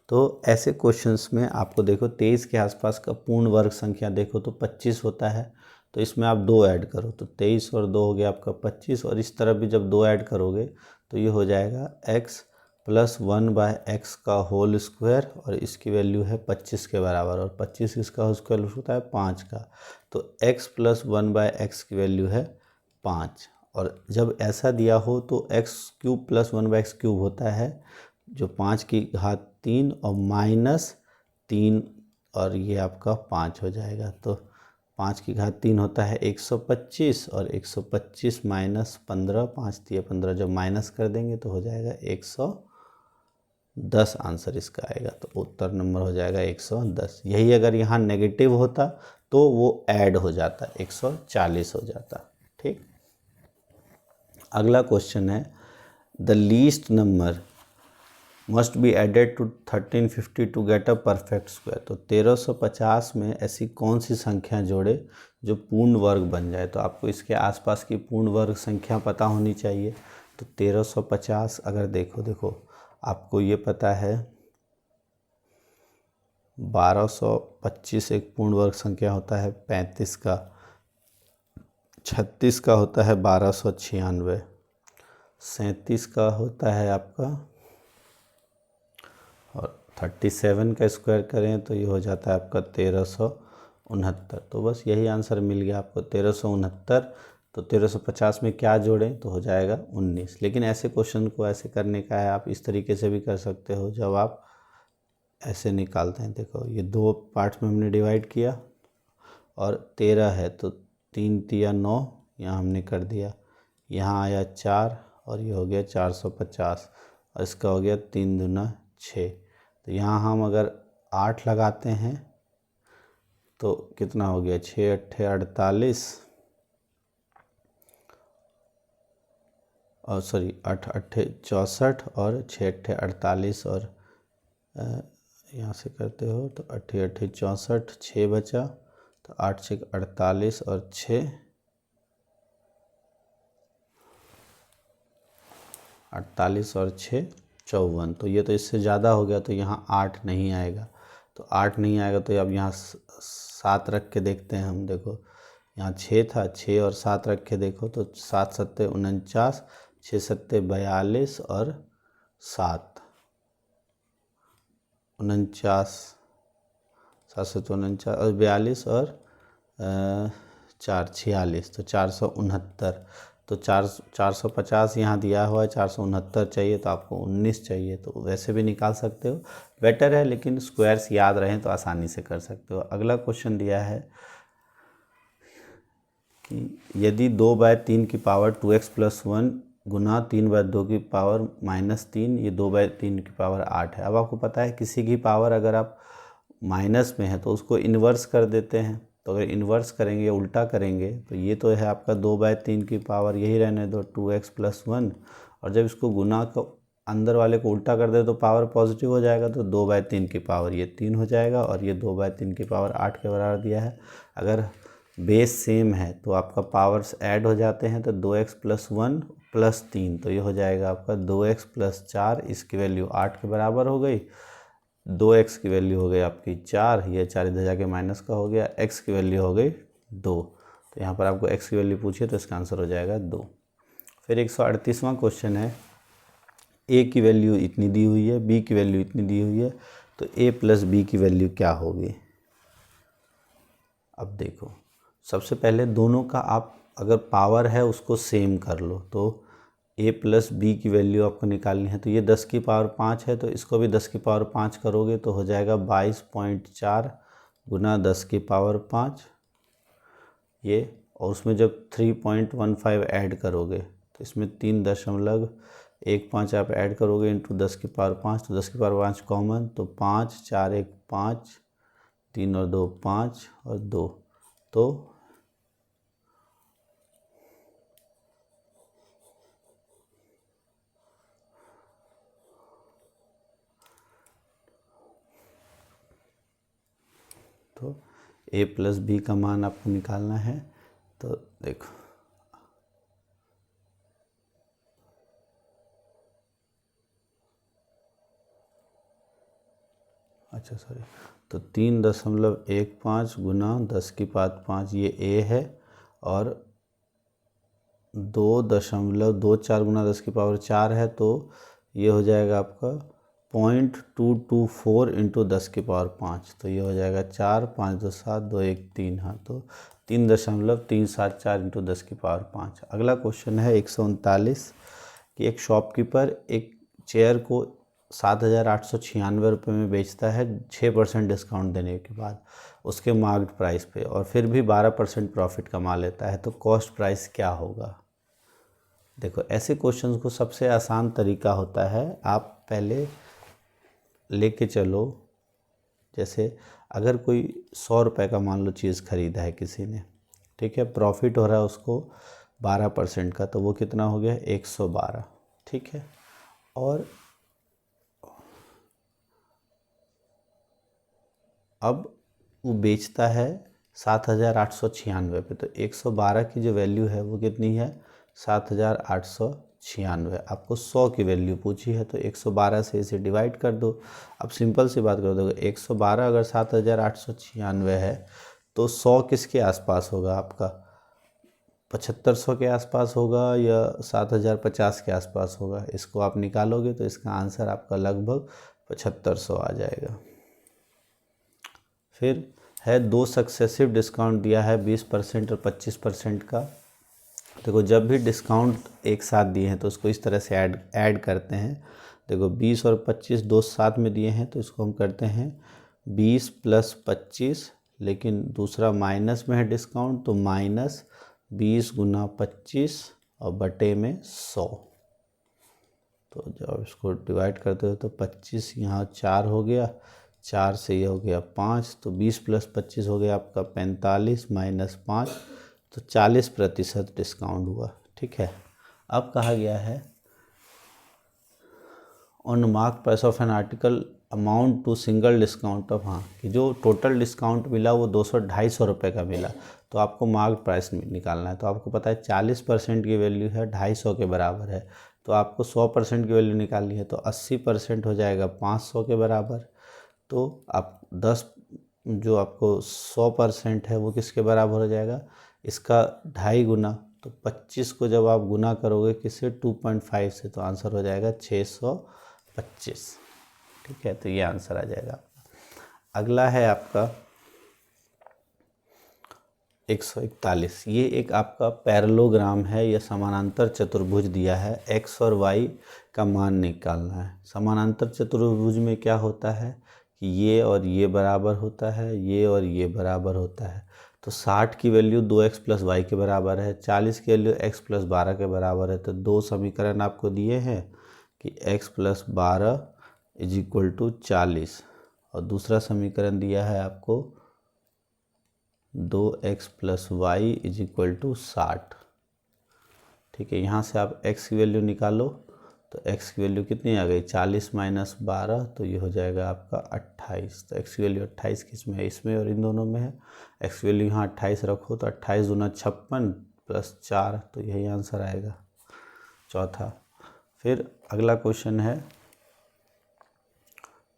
तो ऐसे क्वेश्चंस में आपको देखो 23 के आसपास का पूर्ण वर्ग संख्या देखो तो 25 होता है, तो इसमें आप 2 ऐड करो, तो 23 और 2 हो गया आपका 25, और इस तरफ भी जब 2 ऐड करोगे तो ये हो जाएगा x प्लस 1/x का होल स्क्वायर, और इसकी वैल्यू है 25 के बराबर, और 25 इसका होल स्क्वायर होता है 5 का, तो x प्लस 1/x की वैल्यू है 5। और जब ऐसा दिया हो तो x cube plus 1/x cube होता है जो 5 की घात 3 और माइनस 3, और ये आपका 5 हो जाएगा, तो 5 की घात 3 होता है 125, और 125 माइनस 15, 5 दिए 15, जब माइनस कर देंगे तो हो जाएगा 110, आंसर इसका आएगा, तो उत्तर नंबर हो जाएगा 110। यही अगर यहाँ नेगेटिव होता तो वो ऐड हो जाता, 140 हो जाता। ठीक, अगला क्वेश्चन है the least number must be added to 1350 to get a perfect square. तो 1350 में ऐसी कौन सी संख्या जोड़े जो पूर्ण वर्ग बन जाए, तो आपको इसके आसपास की पूर्ण वर्ग संख्या पता होनी चाहिए। तो 1350 अगर देखो आपको ये पता है 1225 एक पूर्ण वर्ग संख्या होता है, 35 का, 36 का होता है 1296, 37 का होता है आपका, और 37 का स्क्वायर करें तो ये हो जाता है आपका 1369। तो बस यही आंसर मिल गया आपको 1369। तो 1350 में क्या जोड़ें तो हो जाएगा 19। लेकिन ऐसे क्वेश्चन को ऐसे करने का है, आप इस तरीके से भी कर सकते हो, जब आप ऐसे निकालते हैं, देखो ये 2 पार्ट्स में हमने डिवाइड किया और 13 है तो 3 तिया 9 यहाँ हमने कर दिया, यहाँ आया 4 और ये हो गया 450, और इसका हो गया 3 दूना 6। तो यहाँ हम अगर 8 लगाते हैं तो कितना हो गया, 6 अट्ठे 48, और 8 अट्ठे 64 और 6 अट्ठे 48, और यहाँ से करते हो तो 8 अट्ठे 64, 6 बचा, तो 8 6 48 और 6 48 और 6 54। तो ये तो इससे ज़्यादा हो गया, तो यहाँ 8 नहीं आएगा, तो 8 नहीं आएगा तो अब यहाँ 7 रख के देखते हैं हम। देखो यहाँ 6 था, 6 और 7 रख के देखो तो 7 सत्ते 49, 6 सत्ते 42 और 7 49, 7 सत्ते 49 और 42 और 4 46, तो 469। तो 450 यहाँ दिया हुआ है, 469 चाहिए तो आपको 19 चाहिए, तो वैसे भी निकाल सकते हो, बेटर है, लेकिन स्क्वायर्स याद रहें तो आसानी से कर सकते हो। अगला क्वेश्चन दिया है कि यदि 2/3 की पावर 2x + 1 गुना 3/2 की पावर -3, ये 2/3 की पावर 8 है। अब आपको पता है किसी की पावर अगर आप माइनस में है तो उसको इन्वर्स कर देते हैं, तो तो अगर इन्वर्स करेंगे या उल्टा करेंगे तो ये तो है आपका 2/3 की पावर, यही रहने दो 2x + 1, और जब इसको गुना को अंदर वाले को उल्टा कर दे तो पावर पॉजिटिव हो जाएगा, तो 2/3 की पावर ये 3 हो जाएगा, और ये 2/3 की पावर 8 के बराबर दिया है। अगर बेस सेम है तो आपका पावर्स ऐड हो जाते हैं, तो 2x + 1 + 3, तो ये हो जाएगा आपका 2x + 4, इसकी वैल्यू 8 के बराबर हो गई। 2x की वैल्यू हो गई आपकी 4, ये 4 इधर जाके माइनस का हो गया, x की वैल्यू हो गई 2, तो यहाँ पर आपको x की वैल्यू पूछिए तो इसका आंसर हो जाएगा 2। फिर 138वां क्वेश्चन है, a की वैल्यू इतनी दी हुई है, b की वैल्यू इतनी दी हुई है, तो a + b की वैल्यू क्या होगी। अब देखो, सबसे पहले दोनों का आप अगर पावर है उसको सेम कर लो, तो a + b की वैल्यू आपको निकालनी है, तो ये 10 की पावर 5 है, तो इसको भी 10 की पावर 5 करोगे तो हो जाएगा 22.4 गुना 10 की पावर 5 ये, और उसमें जब 3.15 ऐड करोगे तो इसमें 3.15 आप ऐड करोगे इंटू 10 की पावर 5, तो 10 की पावर 5 कॉमन, तो 5 4 1 5, 3 और 2 5 और 2, तो a + b का मान आपको निकालना है। तो देखो, अच्छा सॉरी, तो 3.15 गुना 10 की पावर 5 ये a है, और 2.24 गुना 10 की पावर 4 है, तो ये हो जाएगा आपका 0.224 इंटू 10 की पावर 5, तो ये हो जाएगा 4 5 2 7 2 1 3, हाँ तो 3.374 इंटू 10 की पावर 5। अगला क्वेश्चन है 139 कि एक शॉपकीपर एक चेयर को 7,896 रुपये में बेचता है 6% डिस्काउंट देने के बाद उसके मार्केट प्राइस पे, और फिर भी 12% प्रॉफिट कमा लेता है, तो कॉस्ट प्राइस क्या होगा। देखो, ऐसे क्वेश्चंस को सबसे आसान तरीका होता है, आप पहले लेके चलो, जैसे अगर कोई 100 रुपये का मान लो चीज़ ख़रीदा है किसी ने, ठीक है, प्रॉफिट हो रहा है उसको 12% का, तो वो कितना हो गया 112, ठीक है, और अब वो बेचता है 7,896 पे, तो 112 की जो वैल्यू है वो कितनी है 7,896। आपको 100 की वैल्यू पूछी है, तो 112 से इसे डिवाइड कर दो। अब सिंपल सी बात कर दो, 112 अगर 7,896 है तो 100 किसके आसपास होगा आपका, 7500 के आसपास होगा या 7,050 के आसपास होगा। इसको आप निकालोगे तो इसका आंसर आपका लगभग 7500 आ जाएगा। फिर है 2 सक्सेसिव डिस्काउंट दिया है 20% और 25% का। देखो, जब भी डिस्काउंट एक साथ दिए हैं तो उसको इस तरह से ऐड करते हैं। देखो, 20 और 25 दो साथ में दिए हैं, तो इसको हम करते हैं 20 + 25, लेकिन दूसरा माइनस में है डिस्काउंट, तो -20 गुना 25 और बटे में 100। तो जब इसको डिवाइड करते हो तो 25 यहाँ 4 हो गया, 4 से ये हो गया 5, तो 20 + 25 हो गया आपका 45 - 5, तो 40% डिस्काउंट हुआ, ठीक है। अब कहा गया है on mark price of an article amount to single discount of, हाँ, कि जो टोटल डिस्काउंट मिला वो 200-250 रुपये का मिला, तो आपको मार्क प्राइस निकालना है। तो आपको पता है 40% की वैल्यू है 250 के बराबर है, तो आपको 100% की वैल्यू निकालनी है, तो 80% हो जाएगा 500 के बराबर। तो आप 10 जो आपको 100% है वो किसके बराबर हो जाएगा, इसका 2.5 गुना, तो 25 को जब आप गुना करोगे किससे 2.5 से, तो आंसर हो जाएगा 625, ठीक है, तो ये आंसर आ जाएगा। अगला है आपका 141, ये एक आपका पैरेललोग्राम है, या समानांतर चतुर्भुज दिया है, x और y का मान निकालना है। समानांतर चतुर्भुज में क्या होता है कि ये और ये बराबर होता है, ये और ये बराबर होता है, तो 60 की वैल्यू 2x + y के बराबर है, 40 की वैल्यू x + 12 के बराबर है। तो दो समीकरण आपको दिए हैं कि x + 12 = 40, और दूसरा समीकरण दिया है आपको 2x plus y is equal to 60। ठीक है, यहाँ से आप x की वैल्यू निकालो तो x की वैल्यू कितनी आ गई, 40 माइनस 12, तो ये हो जाएगा आपका 28। तो x की वैल्यू 28 किस में है, इसमें और इन दोनों में है। x की वैल्यू यहाँ 28 रखो तो 28 दूना 56 प्लस 4, तो यही आंसर आएगा चौथा। फिर अगला क्वेश्चन है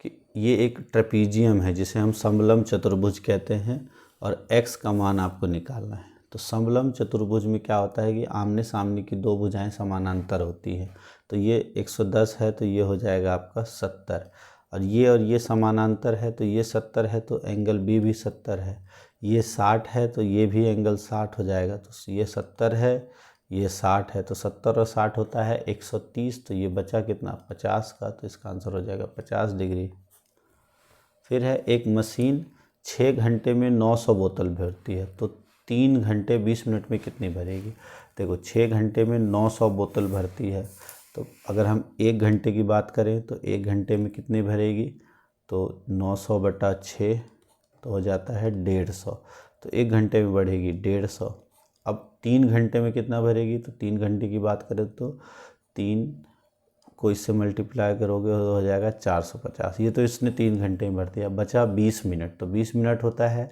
कि ये एक ट्रेपीजियम है जिसे हम समलम चतुर्भुज कहते हैं और x का मान आपको निकालना है। तो समलम चतुर्भुज में क्या होता है कि आमने सामने की दो भुजाएं समानांतर होती हैं। तो ये 110 है तो ये हो जाएगा आपका 70, और ये समानांतर है तो ये 70 है, तो एंगल बी भी 70 है। ये 60 है तो ये भी एंगल 60 हो जाएगा। तो ये 70 है, ये 60 है, तो 70 और 60 होता है 130, तो ये बचा कितना 50 का, तो इसका आंसर हो जाएगा 50 डिग्री। फिर है एक मशीन 6 घंटे में 900 बोतल भरती है, तो 3 घंटे 20 मिनट में कितनी भरेगी। देखो 6 घंटे में 900 बोतल भरती है, तो अगर हम 1 घंटे की बात करें तो 1 घंटे में कितनी भरेगी, तो 900 बटा 6 तो हो जाता है 150, तो 1 घंटे में बढ़ेगी 150। अब 3 घंटे में कितना भरेगी, तो 3 घंटे की बात करें तो 3 को इससे मल्टीप्लाई करोगे तो हो जाएगा 450। ये तो इसने 3 घंटे में भर दिया। बचा 20 मिनट, तो 20 मिनट होता है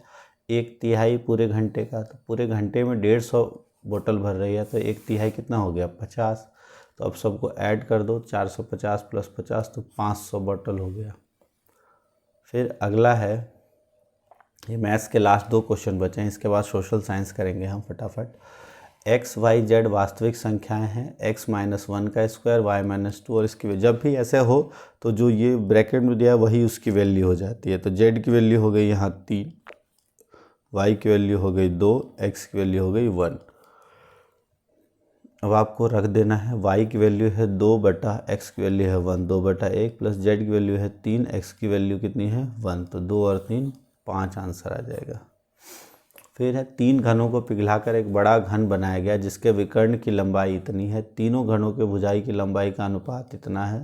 1/3 पूरे घंटे का, तो पूरे घंटे में 150 बोतल भर रही है, तो 1/3 कितना हो गया 50। तो अब सबको ऐड कर दो, 450 प्लस 50 तो 500 बोतल हो गया। फिर अगला है, ये मैथ्स के लास्ट 2 क्वेश्चन बचे हैं, इसके बाद सोशल साइंस करेंगे हम फटाफट। एक्स वाई जेड वास्तविक संख्याएं हैं, x माइनस 1 का स्क्वायर, y माइनस 2, और इसकी जब भी ऐसे हो तो जो ये ब्रैकेट में दिया वही उसकी वैल्यू हो जाती है। तो z की वैल्यू हो गई यहाँ 3, y की वैल्यू हो गई 2, x की वैल्यू हो गई 1। अब आपको रख देना है y की वैल्यू है 2 बटा x की वैल्यू है 1, 2 बटा 1 प्लस z की वैल्यू है 3, x की वैल्यू कितनी है 1, तो 2 और 3 5 आंसर आ जाएगा। फिर है 3 घनों को पिघलाकर एक बड़ा घन बनाया गया जिसके विकर्ण की लंबाई इतनी है, तीनों घनों के भुजाई की लंबाई का अनुपात इतना है,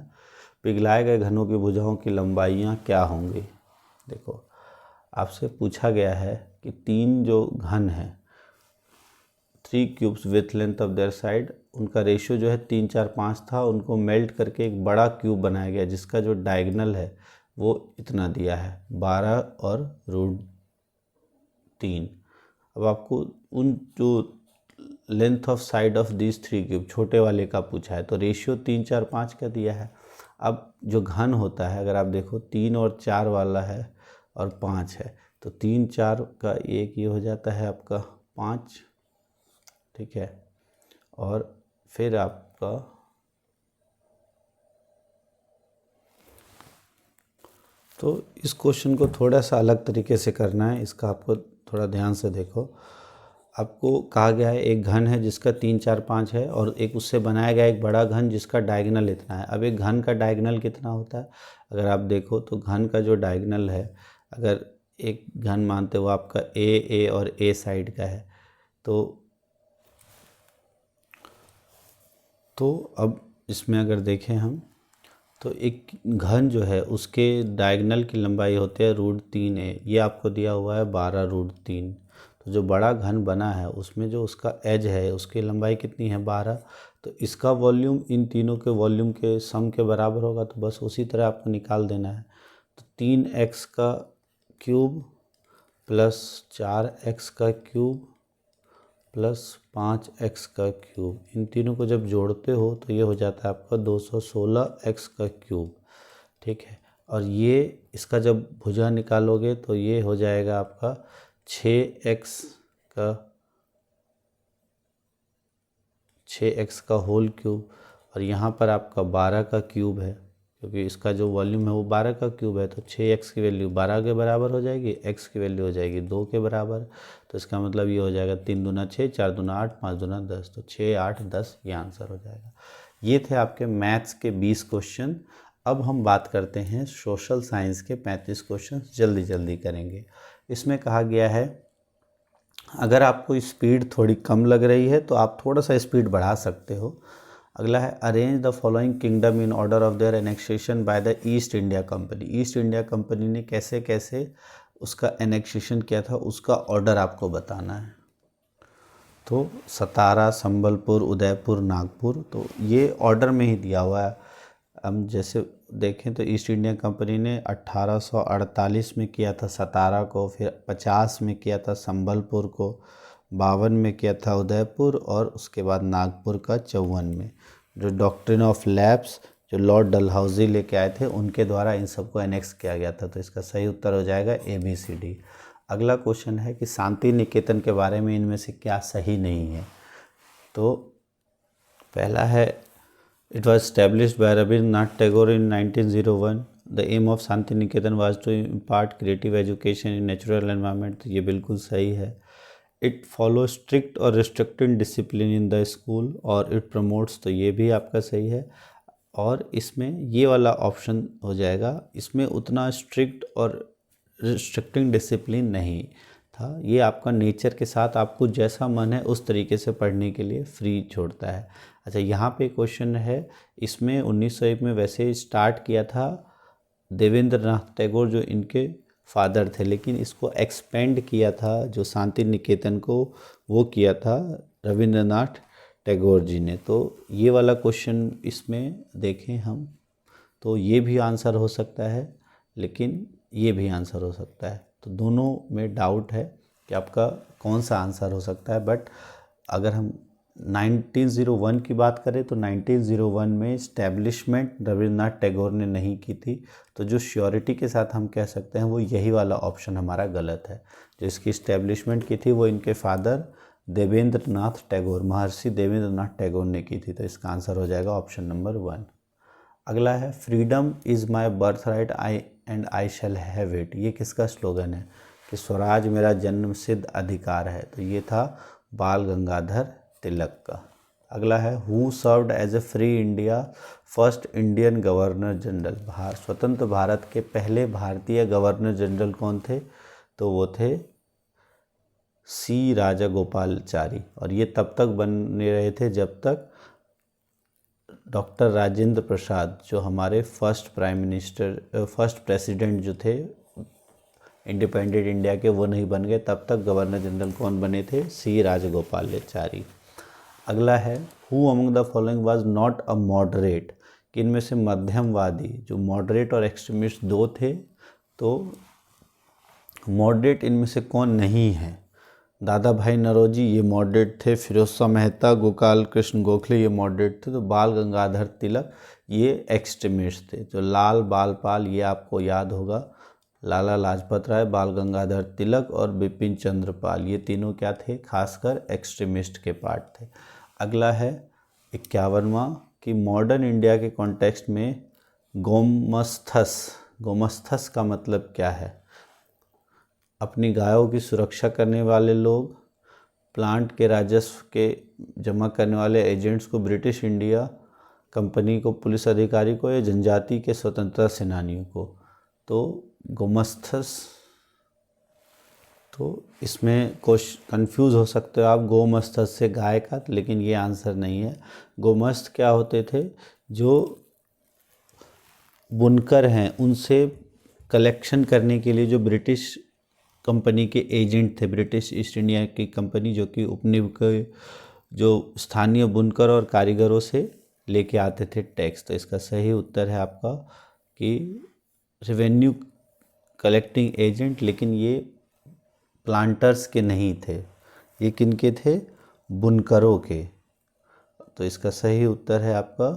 पिघलाए गए घनों की भुजाओं की लंबाइयाँ क्या होंगी। देखो आपसे पूछा गया है कि 3 जो घन हैं 3 cubes with length of their side, उनका रेशियो जो है 3 4 5 था, उनको मेल्ट करके एक बड़ा क्यूब बनाया गया जिसका जो डायगोनल है वो इतना दिया है 12 और √3। अब आपको उन जो length of side of this 3 cube छोटे वाले का पूछा है, तो रेशियो 3 4 5 का दिया है। अब जो घन होता है अगर आप देखो 3 और 4 वाला है और 5 है, तो 3 4 का 1 ये हो जाता है आपका 5, ठीक है। और फिर आपका तो इस क्वेश्चन को थोड़ा सा अलग तरीके से करना है, इसका आपको थोड़ा ध्यान से देखो। आपको कहा गया है एक घन है जिसका 3 4 5 है और एक उससे बनाया गया एक बड़ा घन जिसका डायगोनल इतना है। अब एक घन का डायगोनल कितना होता है, अगर आप देखो तो घन का जो डायगोनल है, अगर एक घन मानते हो आपका ए और ए साइड का है, तो अब इसमें अगर देखें हम तो एक घन जो है उसके डायगोनल की लंबाई होती है √3a, ये आपको दिया हुआ है 12√3। तो जो बड़ा घन बना है उसमें जो उसका एज है उसकी लंबाई कितनी है 12, तो इसका वॉल्यूम इन तीनों के वॉल्यूम के सम के बराबर होगा, तो बस उसी तरह आपको निकाल देना है। तो 3x का क्यूब प्लस 4x का क्यूब प्लस 5x का क्यूब, इन तीनों को जब जोड़ते हो तो ये हो जाता है आपका 216x का क्यूब, ठीक है। और ये इसका जब भुजा निकालोगे तो ये हो जाएगा आपका 6x का होल क्यूब, और यहाँ पर आपका 12 का क्यूब है क्योंकि इसका जो वॉल्यूम है वो 12 का क्यूब है, तो 6x की वैल्यू 12 के बराबर हो जाएगी, x की वैल्यू हो जाएगी 2 के बराबर। तो इसका मतलब ये हो जाएगा 3 दूना 6, 4 दूना 8, 5 दूना 10, तो 6 8 10 ये आंसर हो जाएगा। ये थे आपके मैथ्स के 20 क्वेश्चन। अब हम बात करते हैं सोशल साइंस के 35 क्वेश्चन, जल्दी जल्दी करेंगे। इसमें कहा गया है अगर आपको स्पीड थोड़ी कम लग रही है तो आप थोड़ा सा स्पीड बढ़ा सकते हो। अगला है arrange the following kingdom in order of their annexation by the east India company. East India company ने कैसे कैसे उसका एनेक्सेशन क्या था, उसका ऑर्डर आपको बताना है। तो सतारा, संबलपुर, उदयपुर, नागपुर, तो ये ऑर्डर में ही दिया हुआ है। हम जैसे देखें तो ईस्ट इंडिया कंपनी ने 1848 में किया था सतारा को, फिर 50 में किया था संबलपुर को, 52 में किया था उदयपुर, और उसके बाद नागपुर का 54 में। जो डॉक्ट्रिन ऑफ लैप्स जो लॉर्ड डलहौजी लेके आए थे, उनके द्वारा इन सबको एनेक्स किया गया था। तो इसका सही उत्तर हो जाएगा ABCD। अगला क्वेश्चन है कि शांति निकेतन के बारे में इनमें से क्या सही नहीं है। तो पहला है, it was established by Rabindranath Tagore in 1901. The aim of Shanti Niketan was to impart creative education in natural environment। तो ये बिल्कुल सही है। It follows strict और restricted discipline in the school, और it promotes, तो ये भी आपका सही है। और इसमें ये वाला ऑप्शन हो जाएगा, इसमें उतना स्ट्रिक्ट और रिस्ट्रिक्टिंग डिसिप्लिन नहीं था। ये आपका नेचर के साथ आपको जैसा मन है उस तरीके से पढ़ने के लिए फ्री छोड़ता है। अच्छा, यहाँ पे क्वेश्चन है, इसमें 1901 में वैसे स्टार्ट किया था देवेंद्र नाथ टैगोर जो इनके फादर थे, लेकिन इसको एक्सपेंड किया था जो शांति निकेतन को, वो किया था रविंद्रनाथ टैगोर जी ने। तो ये वाला क्वेश्चन इसमें देखें हम, तो ये भी आंसर हो सकता है, लेकिन ये भी आंसर हो सकता है। तो दोनों में डाउट है कि आपका कौन सा आंसर हो सकता है। बट अगर हम 1901 की बात करें तो 1901 में इस्टेब्लिशमेंट रविन्द्रनाथ टैगोर ने नहीं की थी। तो जो श्योरिटी के साथ हम कह सकते हैं वो यही वाला ऑप्शन हमारा गलत है। जो इसकी इस्टेब्लिशमेंट की थी वो इनके फादर देवेंद्र नाथ टैगोर, महर्षि देवेंद्र नाथ टैगोर ने की थी। तो इसका आंसर हो जाएगा ऑप्शन नंबर 1। अगला है, freedom is my birth right I shall have it. ये किसका स्लोगन है कि स्वराज मेरा जन्म सिद्ध अधिकार है। तो ये था बाल गंगाधर तिलक का। अगला है, who served as a free India first Indian governor general. स्वतंत्र भारत के पहले भारतीय गवर्नर जनरल कौन थे? तो वो थे सी राजागोपालाचारी। और ये तब तक बने रहे थे जब तक डॉक्टर राजेंद्र प्रसाद जो हमारे फर्स्ट प्रेसिडेंट जो थे इंडिपेंडेंट इंडिया के, वो नहीं बन गए। तब तक गवर्नर जनरल कौन बने थे? सी राजगोपालाचारी। अगला है, who among the following was not a moderate. कि इनमें से मध्यमवादी, जो मॉडरेट और एक्सट्रीमिस्ट दो थे, तो मॉडरेट इनमें से कौन नहीं है? दादा भाई नौरोजी ये मॉडरेट थे, फिरोज शाह मेहता, गोपाल कृष्ण गोखले ये मॉडरेट थे। तो बाल गंगाधर तिलक ये एक्सट्रीमिस्ट थे। तो लाल बालपाल ये आपको याद होगा, लाला लाजपत राय, बाल गंगाधर तिलक और बिपिन चंद्र पाल, ये तीनों क्या थे? खासकर एक्सट्रीमिस्ट के पार्ट थे। अगला है 51वां कि मॉडर्न इंडिया के कॉन्टेक्स्ट में गोमस्थस का मतलब क्या है? अपनी गायों की सुरक्षा करने वाले लोग, प्लांट के राजस्व के जमा करने वाले एजेंट्स को, ब्रिटिश इंडिया कंपनी को, पुलिस अधिकारी को, या जनजाति के स्वतंत्रता सेनानियों को। तो गोमस्थस, तो इसमें कंफ्यूज हो सकते हो आप गोमस्थस से गाय का, लेकिन ये आंसर नहीं है। गोमस्थ क्या होते थे? जो बुनकर हैं उनसे कलेक्शन करने के लिए जो ब्रिटिश कंपनी के एजेंट थे, ब्रिटिश ईस्ट इंडिया की कंपनी, जो कि उपनिवेश के जो स्थानीय बुनकर और कारीगरों से लेके आते थे टैक्स। तो इसका सही उत्तर है आपका कि रेवेन्यू कलेक्टिंग एजेंट, लेकिन ये प्लांटर्स के नहीं थे, ये किनके थे? बुनकरों के। तो इसका सही उत्तर है आपका,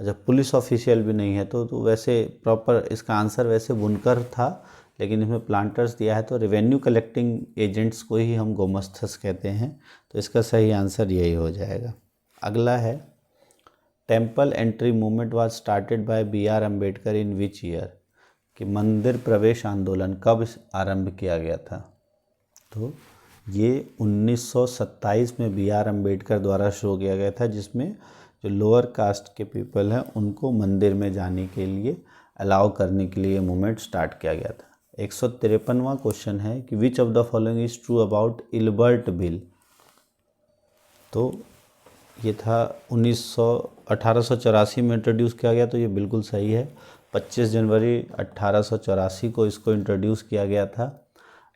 अच्छा पुलिस ऑफिशियल भी नहीं है तो वैसे प्रॉपर इसका आंसर वैसे बुनकर था, लेकिन इसमें प्लांटर्स दिया है। तो रेवेन्यू कलेक्टिंग एजेंट्स को ही हम गोमस्थस कहते हैं। तो इसका सही आंसर यही हो जाएगा। अगला है, temple entry movement was started by BR Ambedkar in which year. कि मंदिर प्रवेश आंदोलन कब आरंभ किया गया था? तो ये 1927 में BR अम्बेडकर द्वारा शुरू किया गया था, जिसमें जो लोअर कास्ट के पीपल हैं उनको मंदिर में जाने के लिए अलाउ करने के लिए मूवमेंट स्टार्ट किया गया था। 153वां क्वेश्चन है कि which of the following is true about Ilbert bill. तो ये था 1884 में इंट्रोड्यूस किया गया, तो ये बिल्कुल सही है। 25 जनवरी 1884 को इसको इंट्रोड्यूस किया गया था।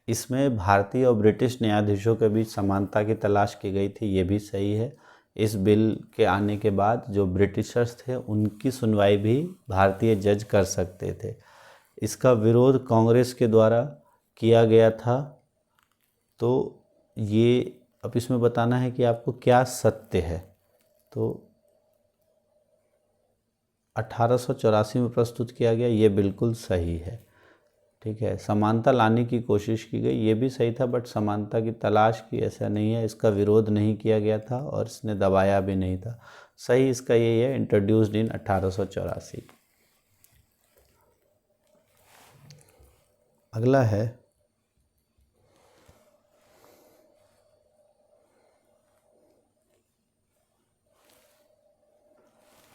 इसमें भारतीय और ब्रिटिश न्यायाधीशों के बीच समानता की तलाश की गई थी, ये भी सही है। इस बिल के आने के बाद जो ब्रिटिशर्स थे उनकी सुनवाई भी भारतीय जज कर सकते थे। इसका विरोध कांग्रेस के द्वारा किया गया था। तो ये अब इसमें बताना है कि आपको क्या सत्य है। तो 1884 में प्रस्तुत किया गया, ये बिल्कुल सही है। ठीक है, समानता लाने की कोशिश की गई, ये भी सही था, बट समानता की तलाश की ऐसा नहीं है। इसका विरोध नहीं किया गया था और इसने दबाया भी नहीं था। सही इसका यही है, इंट्रोड्यूस्ड इन 1884। अगला है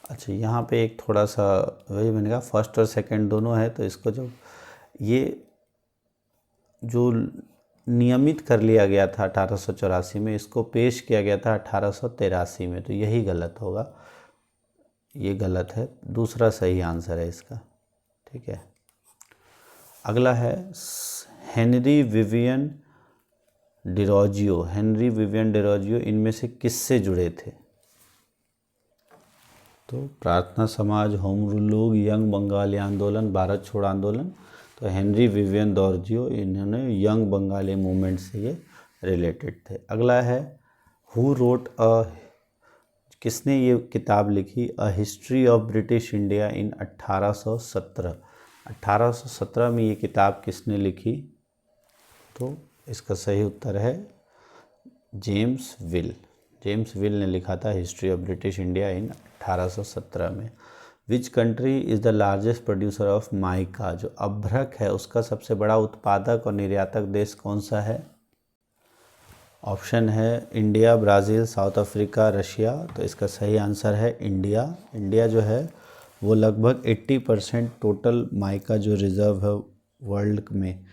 अच्छा, यहाँ पे एक थोड़ा सा वही मैंने कहा फर्स्ट और सेकंड दोनों है, तो इसको जो ये जो नियमित कर लिया गया था 1884 में, इसको पेश किया गया था 1883 में, तो यही गलत होगा, ये गलत है। दूसरा सही आंसर है इसका। ठीक है, अगला है Henry Vivian Derozio. Henry Vivian Derozio इनमें से किससे जुड़े थे? तो प्रार्थना समाज, home rule league, young Bengali आंदोलन, भारत छोड़ आंदोलन। तो हेनरी विवियन डिरोजियो इन्होंने यंग बंगाली मूवमेंट से ये रिलेटेड थे। अगला है हु रोट किसने ये किताब लिखी a history of British India in 1817। 1817 में ये किताब किसने लिखी? तो इसका सही उत्तर है जेम्स विल। जेम्स विल ने लिखा था history of British India in 1817 में। Which country is the largest producer of mica. जो अभ्रक है उसका सबसे बड़ा उत्पादक और निर्यातक देश कौन सा है? ऑप्शन है India, Brazil, south Africa, Russia. तो इसका सही आंसर है इंडिया। इंडिया जो है वो लगभग 80% टोटल माइका जो रिज़र्व है वर्ल्ड में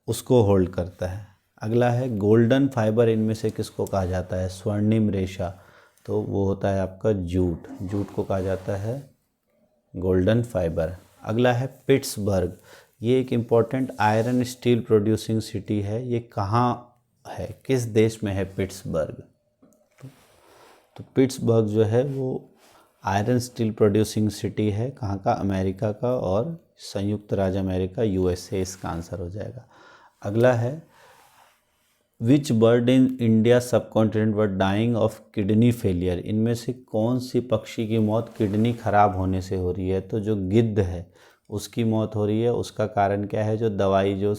उसको होल्ड करता है। अगला है गोल्डन फाइबर इनमें से किसको कहा जाता है? स्वर्णिम रेशा। तो वो होता है आपका जूट। जूट को कहा जाता है गोल्डन फाइबर। अगला है पिट्सबर्ग। ये एक important iron steel producing city है। ये कहाँ है, किस देश में है पिट्सबर्ग? तो पिट्सबर्ग जो है वो आयरन स्टील प्रोड्यूसिंग सिटी है। कहाँ का? अमेरिका का, और संयुक्त राज्य अमेरिका, यूएसए इसका आंसर हो जाएगा। अगला है which bird in India subcontinent were dying of kidney failure. इनमें से कौन सी पक्षी की मौत किडनी खराब होने से हो रही है? तो जो गिद्ध है उसकी मौत हो रही है। उसका कारण क्या है? जो दवाई, जो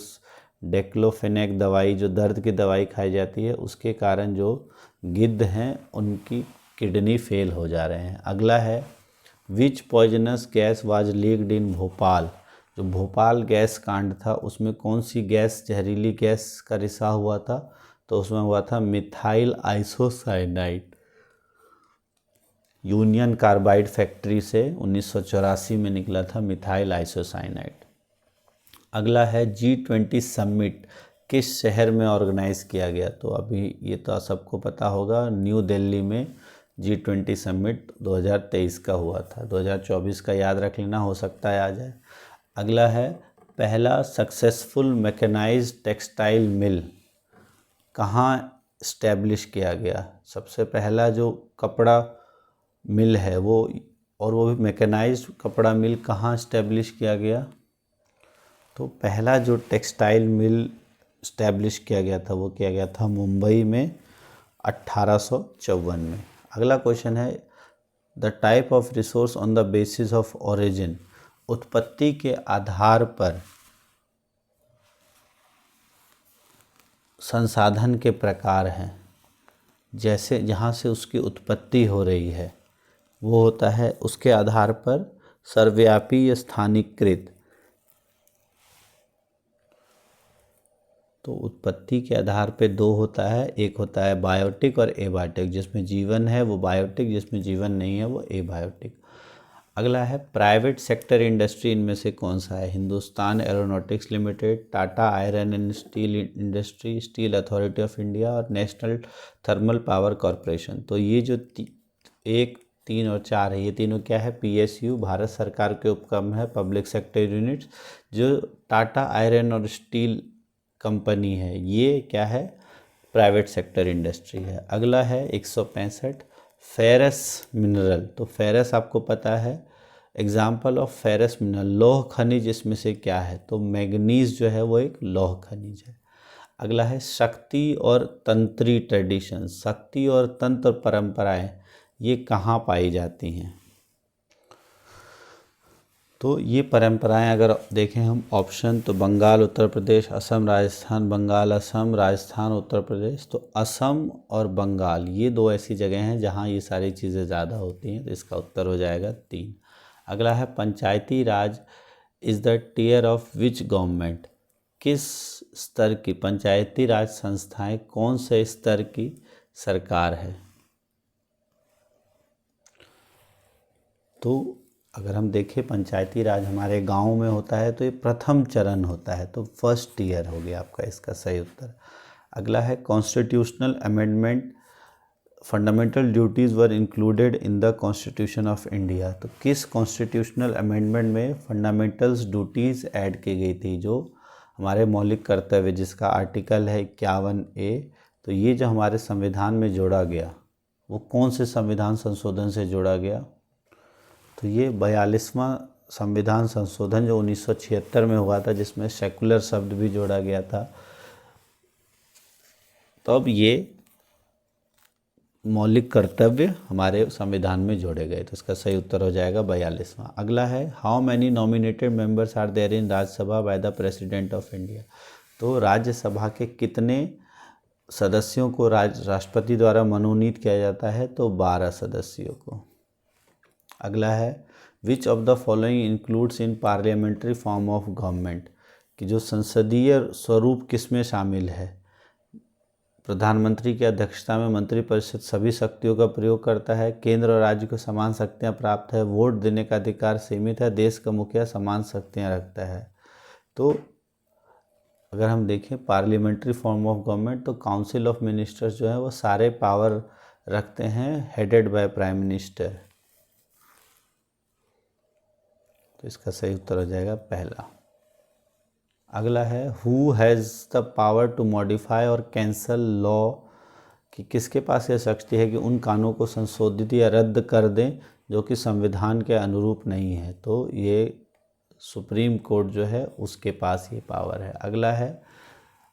डेक्लोफेनेक दवाई, जो दर्द की दवाई खाई जाती है, उसके कारण जो गिद्ध हैं उनकी किडनी फेल हो जा रहे हैं। अगला है विच पॉइजनस गैस वाज लीक्ड इन भोपाल। जो भोपाल गैस कांड था उसमें कौन सी गैस, जहरीली गैस का रिसा हुआ था? तो उसमें हुआ था methyl isocyanide. Union carbide factory से 1984 में निकला था मिथाइल आइसोसाइनाइड। अगला है G20 समिट किस शहर में ऑर्गेनाइज किया गया? तो अभी ये तो सबको पता होगा, न्यू दिल्ली में G20 समिट 2023 का हुआ था। 2024 का याद रख लेना, हो सकता है आ जाए। अगला है पहला सक्सेसफुल मैकेनाइज्ड टेक्सटाइल मिल कहाँ इस्टेब्लिश किया गया? सबसे पहला जो कपड़ा मिल है वो, और वो भी मैकेनाइज्ड कपड़ा मिल, कहाँ इस्टेब्लिश किया गया? तो पहला जो टेक्सटाइल मिल इस्टेब्लिश किया गया था वो किया गया था मुंबई में 1854 में। अगला क्वेश्चन है the type of resource on the basis of origin. उत्पत्ति के आधार पर संसाधन के प्रकार हैं, जैसे जहाँ से उसकी उत्पत्ति हो रही है वो होता है उसके आधार पर सर्वव्यापी या स्थानीयकृत। तो उत्पत्ति के आधार पे दो होता है, एक होता है बायोटिक और एबायोटिक। जिसमें जीवन है वो बायोटिक, जिसमें जीवन नहीं है वो एबायोटिक। अगला है प्राइवेट सेक्टर इंडस्ट्री इनमें से कौन सा है? Hindustan aeronautics limited, Tata iron and steel industry, steel authority of India और नेशनल थर्मल पावर कॉरपोरेशन। तो ये जो 3 और 4 है, ये तीनों क्या है, PSU भारत सरकार के उपक्रम है, पब्लिक सेक्टर यूनिट्स। जो टाटा आयरन और स्टील कंपनी है ये क्या है, प्राइवेट सेक्टर इंडस्ट्री है। अगला है 165 फेरस मिनरल। तो फेरस आपको पता है, एग्जाम्पल ऑफ फेरस मिनरल, लौह खनिज इसमें से क्या है, तो मैग्नीज जो है वो एक लौह खनिज है। अगला है शक्ति और तंत्री ट्रेडिशन, शक्ति और तंत्र परंपराएं ये कहाँ पाई जाती हैं, तो ये परंपराएं अगर देखें हम ऑप्शन, तो बंगाल उत्तर प्रदेश, असम राजस्थान, बंगाल असम, राजस्थान उत्तर प्रदेश। तो असम और बंगाल ये दो ऐसी जगह हैं जहाँ ये सारी चीज़ें ज़्यादा होती हैं, तो इसका उत्तर हो जाएगा 3। अगला है Panchayati Raj is the tier of which government, किस स्तर की पंचायती राज संस्थाएं कौन से स्तर की सरकार है। तो अगर हम देखें पंचायती राज हमारे गांव में होता है तो ये प्रथम चरण होता है, तो फर्स्ट ईयर हो गया आपका इसका सही उत्तर। अगला है constitutional amendment fundamental duties were included in the constitution of India. तो किस कॉन्स्टिट्यूशनल अमेंडमेंट में फंडामेंटल्स ड्यूटीज़ ऐड की गई थी, जो हमारे मौलिक कर्तव्य, जिसका आर्टिकल है 51A। तो ये जो हमारे संविधान में जोड़ा गया वो कौन से संविधान संशोधन से जोड़ा गया, तो ये 42वां संविधान संशोधन जो 1976 में हुआ था, जिसमें सेकुलर शब्द भी जोड़ा गया था। तो अब ये मौलिक कर्तव्य हमारे संविधान में जोड़े गए, तो इसका सही उत्तर हो जाएगा 42वां। अगला है how many nominated members are there in Rajya Sabha by the president of India. तो राज्यसभा के कितने सदस्यों को राष्ट्रपति द्वारा मनोनीत किया जाता है, तो 12 सदस्यों को। अगला है which of the following includes in parliamentary form of government, कि जो संसदीय स्वरूप किस में शामिल है। प्रधानमंत्री की अध्यक्षता में मंत्रिपरिषद सभी शक्तियों का प्रयोग करता है, केंद्र और राज्य को समान शक्तियां प्राप्त है, वोट देने का अधिकार सीमित है, देश का मुखिया समान शक्तियां रखता है। तो अगर हम देखें पार्लियामेंट्री फॉर्म ऑफ गवर्नमेंट, तो काउंसिल ऑफ मिनिस्टर्स जो है वो सारे पावर रखते हैं, हेडेड बाय प्राइम मिनिस्टर। तो इसका सही उत्तर हो जाएगा पहला। अगला है who has the power to modify or cancel law, कि किसके पास यह शक्ति है कि उन कानूनों को संशोधित या रद्द कर दें जो कि संविधान के अनुरूप नहीं है। तो ये सुप्रीम कोर्ट जो है उसके पास ये पावर है। अगला है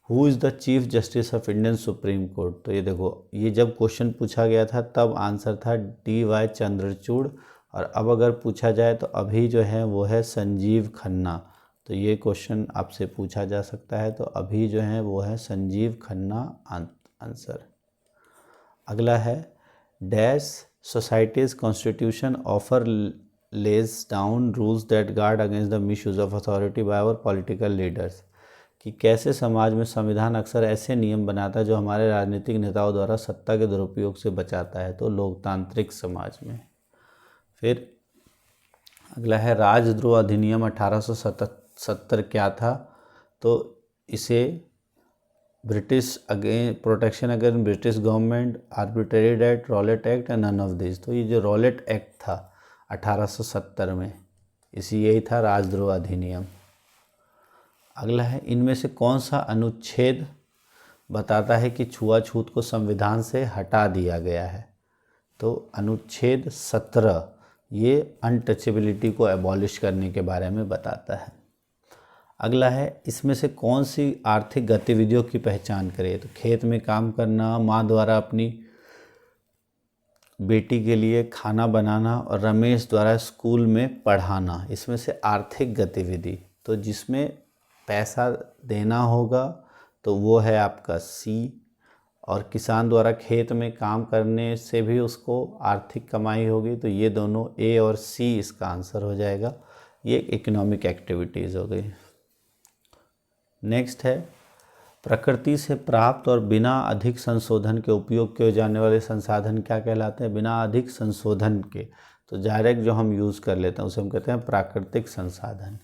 who is the chief justice of Indian supreme court. तो ये देखो, ये जब क्वेश्चन पूछा गया था तब आंसर था DY चंद्रचूड़, और अब अगर पूछा जाए तो अभी जो है वो है संजीव खन्ना। तो ये क्वेश्चन आपसे पूछा जा सकता है, तो अभी जो है वो है संजीव खन्ना आंसर। अगला है dash societies constitution offer lays down rules that guard against the misuse of authority by our political leaders, कि कैसे समाज में संविधान अक्सर ऐसे नियम बनाता है जो हमारे राजनीतिक नेताओं द्वारा सत्ता के दुरुपयोग से बचाता है। तो लोकतांत्रिक समाज में। फिर अगला है राजद्रोह अधिनियम 1870 क्या था, तो इसे British protection against British government, arbitrary date, Rowlatt act and none of this. तो ये जो रॉलेट एक्ट था 1870 में, यही था राजद्रोह अधिनियम। अगला है इनमें से कौन सा अनुच्छेद बताता है कि छुआछूत को संविधान से हटा दिया गया है, तो अनुच्छेद 17 ये अनटचेबिलिटी को एबॉलिश करने के बारे में बताता है। अगला है इसमें से कौन सी आर्थिक गतिविधियों की पहचान करे, तो खेत में काम करना, माँ द्वारा अपनी बेटी के लिए खाना बनाना और रमेश द्वारा स्कूल में पढ़ाना, इसमें से आर्थिक गतिविधि, तो जिसमें पैसा देना होगा तो वो है आपका C, और किसान द्वारा खेत में काम करने से भी उसको आर्थिक कमाई होगी, तो ये दोनों A और C इसका आंसर हो जाएगा। ये इकोनॉमिक एक्टिविटीज़ हो गई। नेक्स्ट है प्रकृति से प्राप्त और बिना अधिक संशोधन के उपयोग किए जाने वाले संसाधन क्या कहलाते हैं, बिना अधिक संशोधन के, तो डायरेक्ट जो हम यूज़ कर लेते हैं उसे हम कहते हैं प्राकृतिक संसाधन।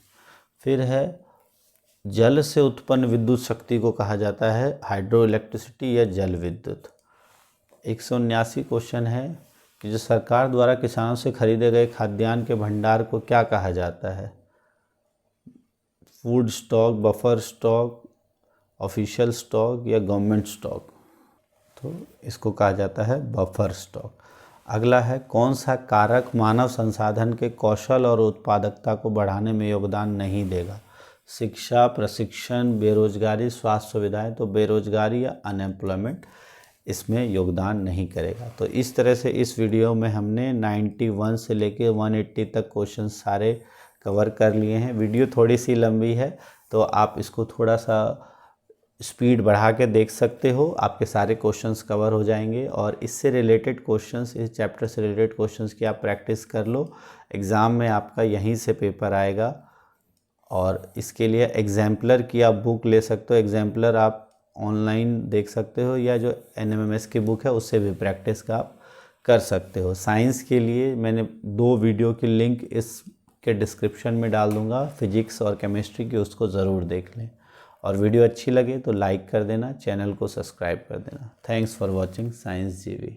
फिर है जल से उत्पन्न विद्युत शक्ति को कहा जाता है हाइड्रो इलेक्ट्रिसिटी या जल विद्युत। 179 क्वेश्चन है कि जो सरकार द्वारा किसानों से खरीदे गए खाद्यान्न के भंडार को क्या कहा जाता है? Food stock, buffer stock, official stock या गवर्नमेंट स्टॉक? तो इसको कहा जाता है बफर स्टॉक। अगला है, कौन सा कारक मानव संसाधन के कौशल और उत्पादकता को बढ़ाने में योगदान नहीं देगा? शिक्षा, प्रशिक्षण, बेरोजगारी, स्वास्थ्य सुविधाएं? तो बेरोजगारी या अनएम्प्लॉयमेंट इसमें योगदान नहीं करेगा। तो इस तरह से इस वीडियो में हमने 91 से लेके 180 तक क्वेश्चन सारे कवर कर लिए हैं। वीडियो थोड़ी सी लंबी है तो आप इसको थोड़ा सा स्पीड बढ़ा के देख सकते हो, आपके सारे क्वेश्चंस कवर हो जाएंगे। और इससे रिलेटेड क्वेश्चंस, इस चैप्टर से रिलेटेड क्वेश्चंस की आप प्रैक्टिस कर लो, एग्ज़ाम में आपका यहीं से पेपर आएगा। और इसके लिए एग्जाम्पलर की आप बुक ले सकते हो, एग्जाम्पलर आप ऑनलाइन देख सकते हो या जो NMMS की बुक है उससे भी प्रैक्टिस का आप कर सकते हो। साइंस के लिए मैंने 2 वीडियो की लिंक इसके डिस्क्रिप्शन में डाल दूंगा, फिजिक्स और केमिस्ट्री की, उसको ज़रूर देख लें। और वीडियो अच्छी लगे तो लाइक कर देना, चैनल को सब्सक्राइब कर देना। थैंक्स फॉर वॉचिंग साइंस जीवी।